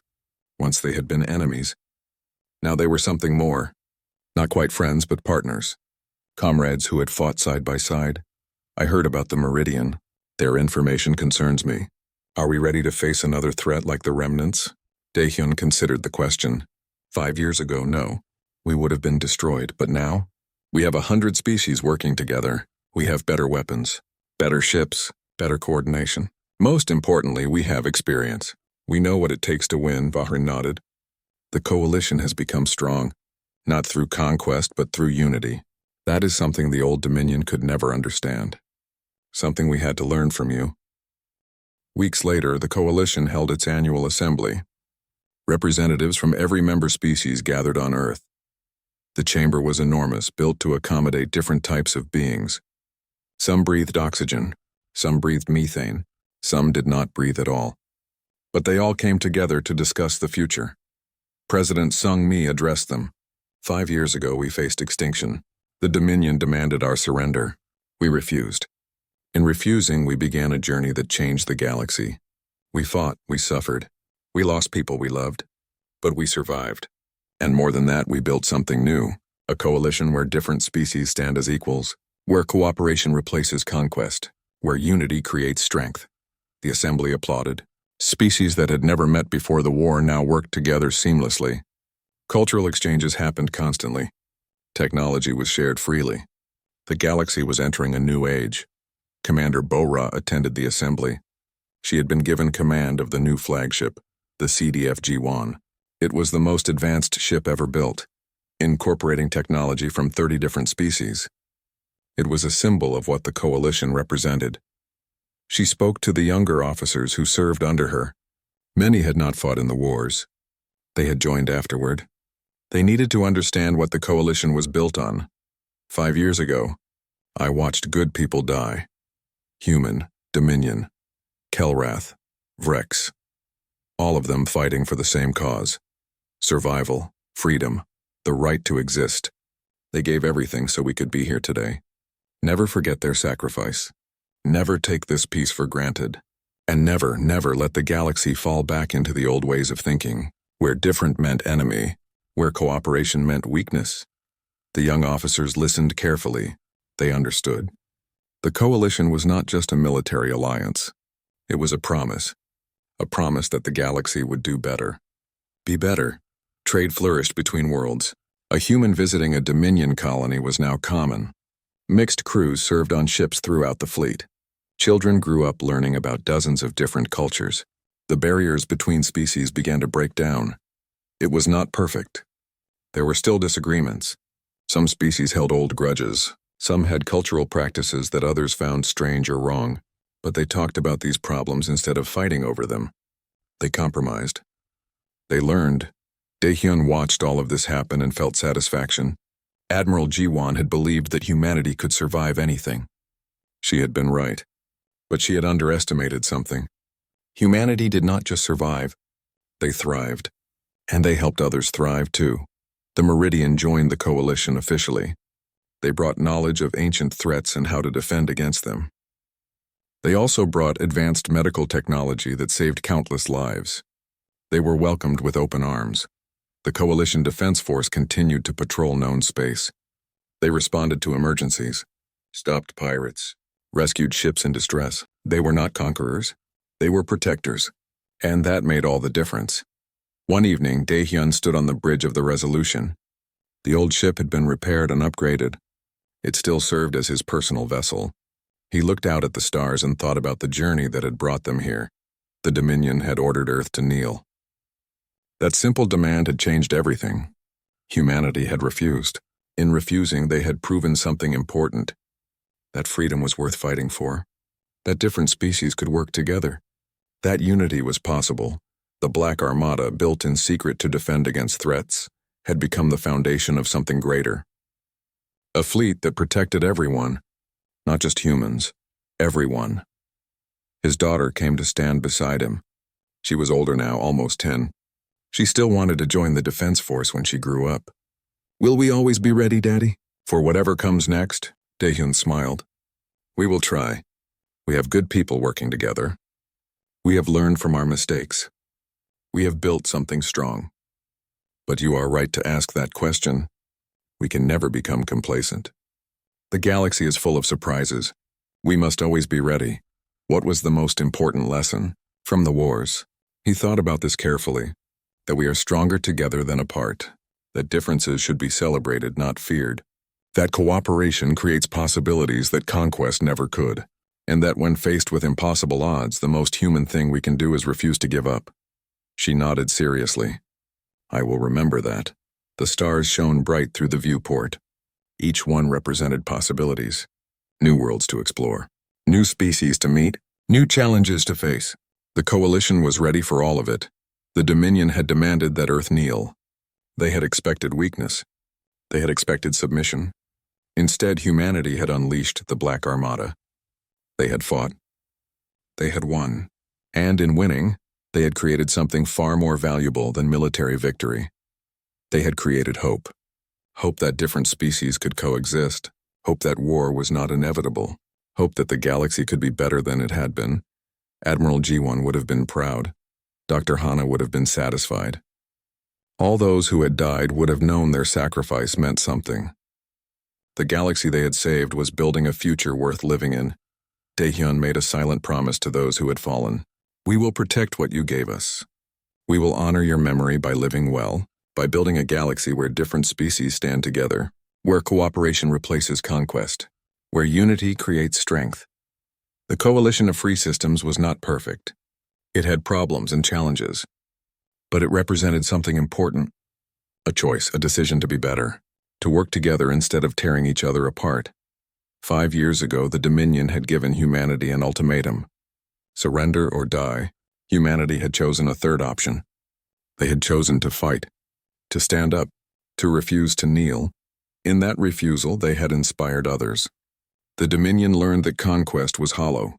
Once they had been enemies. Now they were something more. Not quite friends, but partners. Comrades who had fought side by side. I heard about the Meridian. Their information concerns me. Are we ready to face another threat like the remnants? Daehyun considered the question. 5 years ago, no. We would have been destroyed, but now? We have 100 species working together. We have better weapons, better ships, better coordination. Most importantly, we have experience. We know what it takes to win, Vahrin nodded. The coalition has become strong, not through conquest, but through unity. That is something the old Dominion could never understand. Something we had to learn from you. Weeks later, the coalition held its annual assembly. Representatives from every member species gathered on Earth. The chamber was enormous, built to accommodate different types of beings. Some breathed oxygen, some breathed methane, some did not breathe at all. But they all came together to discuss the future. President Sung-mi addressed them. 5 years ago, we faced extinction. The Dominion demanded our surrender. We refused. In refusing, we began a journey that changed the galaxy. We fought, we suffered. We lost people we loved. But we survived. And more than that, we built something new. A coalition where different species stand as equals. Where cooperation replaces conquest. Where unity creates strength. The assembly applauded. Species that had never met before the war now worked together seamlessly. Cultural exchanges happened constantly. Technology was shared freely. The galaxy was entering a new age. Commander Bo-Ra attended the assembly. She had been given command of the new flagship, the CDF G1. It was the most advanced ship ever built, incorporating technology from 30 different species. It was a symbol of what the coalition represented. She spoke to the younger officers who served under her. Many had not fought in the wars. They had joined afterward. They needed to understand what the coalition was built on. 5 years ago, I watched good people die. Human, Dominion, Kelrath, Vrex. All of them fighting for the same cause. Survival, freedom, the right to exist. They gave everything so we could be here today. Never forget their sacrifice. Never take this peace for granted. And never, never let the galaxy fall back into the old ways of thinking, where different meant enemy, where cooperation meant weakness. The young officers listened carefully. They understood. The coalition was not just a military alliance. It was a promise that the galaxy would do better. Be better. Trade flourished between worlds. A human visiting a Dominion colony was now common. Mixed crews served on ships throughout the fleet. Children grew up learning about dozens of different cultures. The barriers between species began to break down. It was not perfect. There were still disagreements. Some species held old grudges. Some had cultural practices that others found strange or wrong. But they talked about these problems instead of fighting over them. They compromised. They learned. Daehyun watched all of this happen and felt satisfaction. Admiral Jiwon had believed that humanity could survive anything. She had been right. But she had underestimated something. Humanity did not just survive. They thrived. And they helped others thrive too. The Meridian joined the coalition officially. They brought knowledge of ancient threats and how to defend against them. They also brought advanced medical technology that saved countless lives. They were welcomed with open arms. The Coalition Defense Force continued to patrol known space. They responded to emergencies, stopped pirates, rescued ships in distress. They were not conquerors. They were protectors. And that made all the difference. One evening, Daehyun stood on the bridge of the Resolution. The old ship had been repaired and upgraded. It still served as his personal vessel. He looked out at the stars and thought about the journey that had brought them here. The Dominion had ordered Earth to kneel. That simple demand had changed everything. Humanity had refused. In refusing, they had proven something important. That freedom was worth fighting for. That different species could work together. That unity was possible. The Black Armada, built in secret to defend against threats, had become the foundation of something greater. A fleet that protected everyone, not just humans, everyone. His daughter came to stand beside him. She was older now, almost 10. She still wanted to join the Defense Force when she grew up. "Will we always be ready, Daddy? For whatever comes next?" Daehyun smiled. "We will try. We have good people working together. We have learned from our mistakes. We have built something strong. But you are right to ask that question. We can never become complacent. The galaxy is full of surprises. We must always be ready." What was the most important lesson from the wars? He thought about this carefully. That we are stronger together than apart. That differences should be celebrated, not feared. That cooperation creates possibilities that conquest never could. And that when faced with impossible odds, the most human thing we can do is refuse to give up. She nodded seriously. "I will remember that." The stars shone bright through the viewport. Each one represented possibilities. New worlds to explore. New species to meet. New challenges to face. The coalition was ready for all of it. The Dominion had demanded that Earth kneel. They had expected weakness. They had expected submission. Instead, humanity had unleashed the Black Armada. They had fought. They had won. And in winning, they had created something far more valuable than military victory. They had created hope. Hope that different species could coexist. Hope that war was not inevitable. Hope that the galaxy could be better than it had been. Admiral Jiwon would have been proud. Dr. Hana would have been satisfied. All those who had died would have known their sacrifice meant something. The galaxy they had saved was building a future worth living in. Daehyun made a silent promise to those who had fallen. "We will protect what you gave us. We will honor your memory by living well, by building a galaxy where different species stand together, where cooperation replaces conquest, where unity creates strength." The coalition of free systems was not perfect. It had problems and challenges. But it represented something important. A choice, a decision to be better, to work together instead of tearing each other apart. 5 years ago, the Dominion had given humanity an ultimatum. Surrender or die. Humanity had chosen a third option. They had chosen to fight, to stand up, to refuse to kneel. In that refusal, they had inspired others. The Dominion learned that conquest was hollow.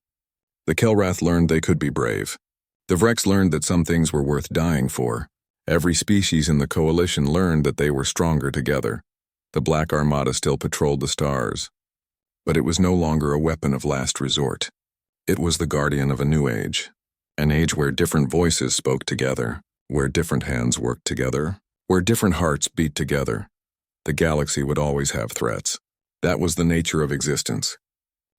The Kelrath learned they could be brave. The Vrex learned that some things were worth dying for. Every species in the coalition learned that they were stronger together. The Black Armada still patrolled the stars. But it was no longer a weapon of last resort. It was the guardian of a new age. An age where different voices spoke together, where different hands worked together, where different hearts beat together. The galaxy would always have threats. That was the nature of existence.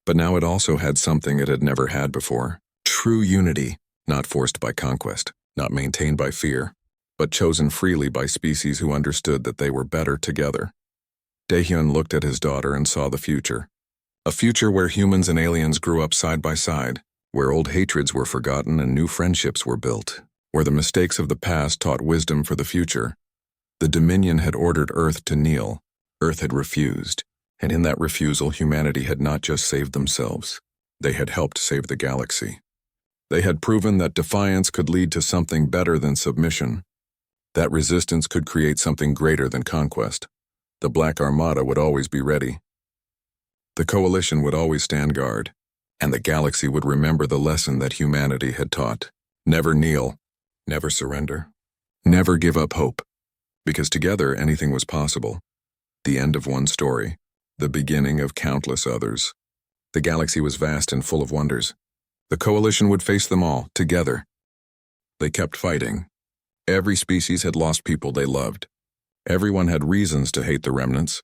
But now it also had something it had never had before. True unity, not forced by conquest, not maintained by fear, but chosen freely by species who understood that they were better together. Daehyun looked at his daughter and saw the future. A future where humans and aliens grew up side by side, where old hatreds were forgotten and new friendships were built, where the mistakes of the past taught wisdom for the future. The Dominion had ordered Earth to kneel. Earth had refused, and in that refusal, humanity had not just saved themselves. They had helped save the galaxy. They had proven that defiance could lead to something better than submission. That resistance could create something greater than conquest. The Black Armada would always be ready. The Coalition would always stand guard, and the galaxy would remember the lesson that humanity had taught. Never kneel, never surrender, never give up hope, because together anything was possible. The end of one story, the beginning of countless others. The galaxy was vast and full of wonders. The Coalition would face them all, together. They kept fighting. Every species had lost people they loved. Everyone had reasons to hate the remnants.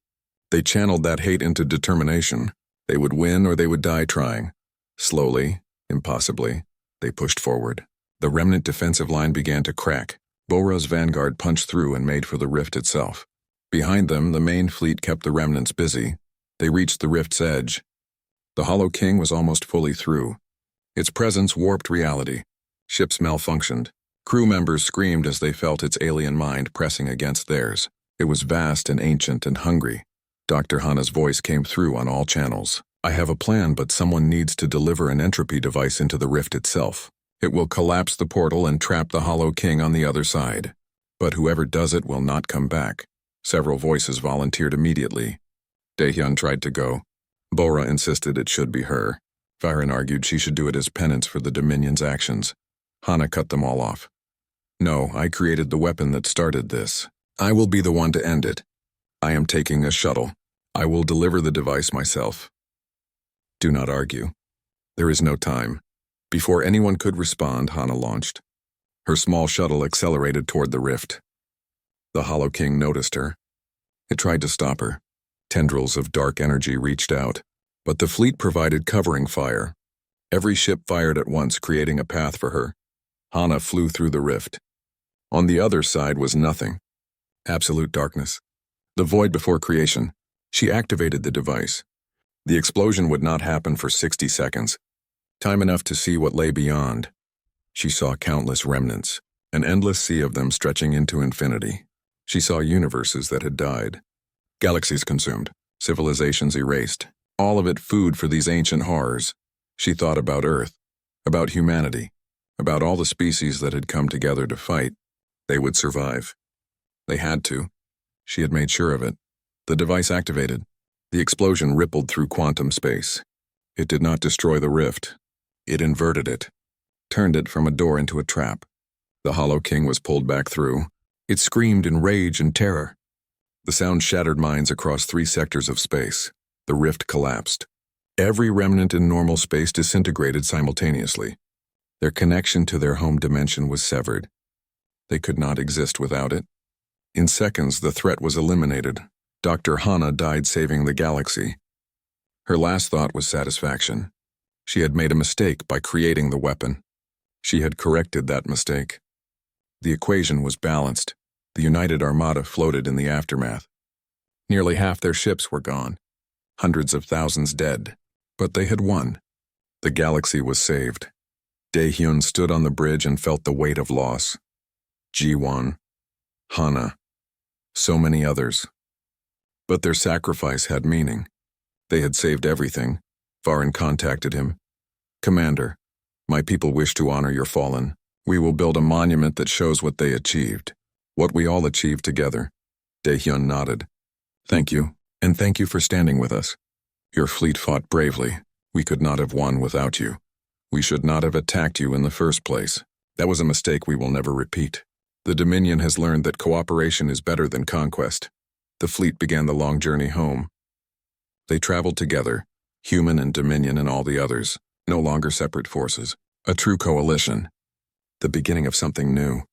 They channeled that hate into determination. They would win or they would die trying. Slowly, impossibly, they pushed forward. The remnant defensive line began to crack. Bora's vanguard punched through and made for the rift itself. Behind them, the main fleet kept the remnants busy. They reached the rift's edge. The Hollow King was almost fully through. Its presence warped reality. Ships malfunctioned. Crew members screamed as they felt its alien mind pressing against theirs. It was vast and ancient and hungry. Dr. Hana's voice came through on all channels. I have a plan, but someone needs to deliver an entropy device into the rift itself. It will collapse the portal and trap the Hollow King on the other side. But whoever does it will not come back. Several voices volunteered immediately. Daehyun tried to go. Bora insisted it should be her. Viren argued she should do it as penance for the Dominion's actions. Hana cut them all off. No, I created the weapon that started this. I will be the one to end it. I am taking a shuttle. I will deliver the device myself. Do not argue. There is no time. Before anyone could respond, Hana launched. Her small shuttle accelerated toward the rift. The Hollow King noticed her. It tried to stop her. Tendrils of dark energy reached out, but the fleet provided covering fire. Every ship fired at once, creating a path for her. Hana flew through the rift. On the other side was nothing. Absolute darkness. The void before creation. She activated the device. The explosion would not happen for 60 seconds. Time enough to see what lay beyond. She saw countless remnants, an endless sea of them stretching into infinity. She saw universes that had died. Galaxies consumed, civilizations erased, all of it food for these ancient horrors. She thought about Earth, about humanity, about all the species that had come together to fight. They would survive. They had to. She had made sure of it. The device activated. The explosion rippled through quantum space. It did not destroy the rift. It inverted it, turned it from a door into a trap. The Hollow King was pulled back through. It screamed in rage and terror. The sound shattered minds across 3 sectors of space. The rift collapsed. Every remnant in normal space disintegrated simultaneously. Their connection to their home dimension was severed. They could not exist without it. In seconds, the threat was eliminated. Dr. Hana died saving the galaxy. Her last thought was satisfaction. She had made a mistake by creating the weapon. She had corrected that mistake. The equation was balanced. The United Armada floated in the aftermath. Nearly half their ships were gone. Hundreds of thousands dead. But they had won. The galaxy was saved. Daehyun stood on the bridge and felt the weight of loss. Ji-won, Hana, so many others. But their sacrifice had meaning. They had saved everything. Varen contacted him. Commander, my people wish to honor your fallen. We will build a monument that shows what they achieved, what we all achieved together. Daehyun nodded. Thank you, and thank you for standing with us. Your fleet fought bravely. We could not have won without you. We should not have attacked you in the first place. That was a mistake we will never repeat. The Dominion has learned that cooperation is better than conquest. The fleet began the long journey home. They traveled together, human and Dominion and all the others, no longer separate forces. A true coalition. The beginning of something new.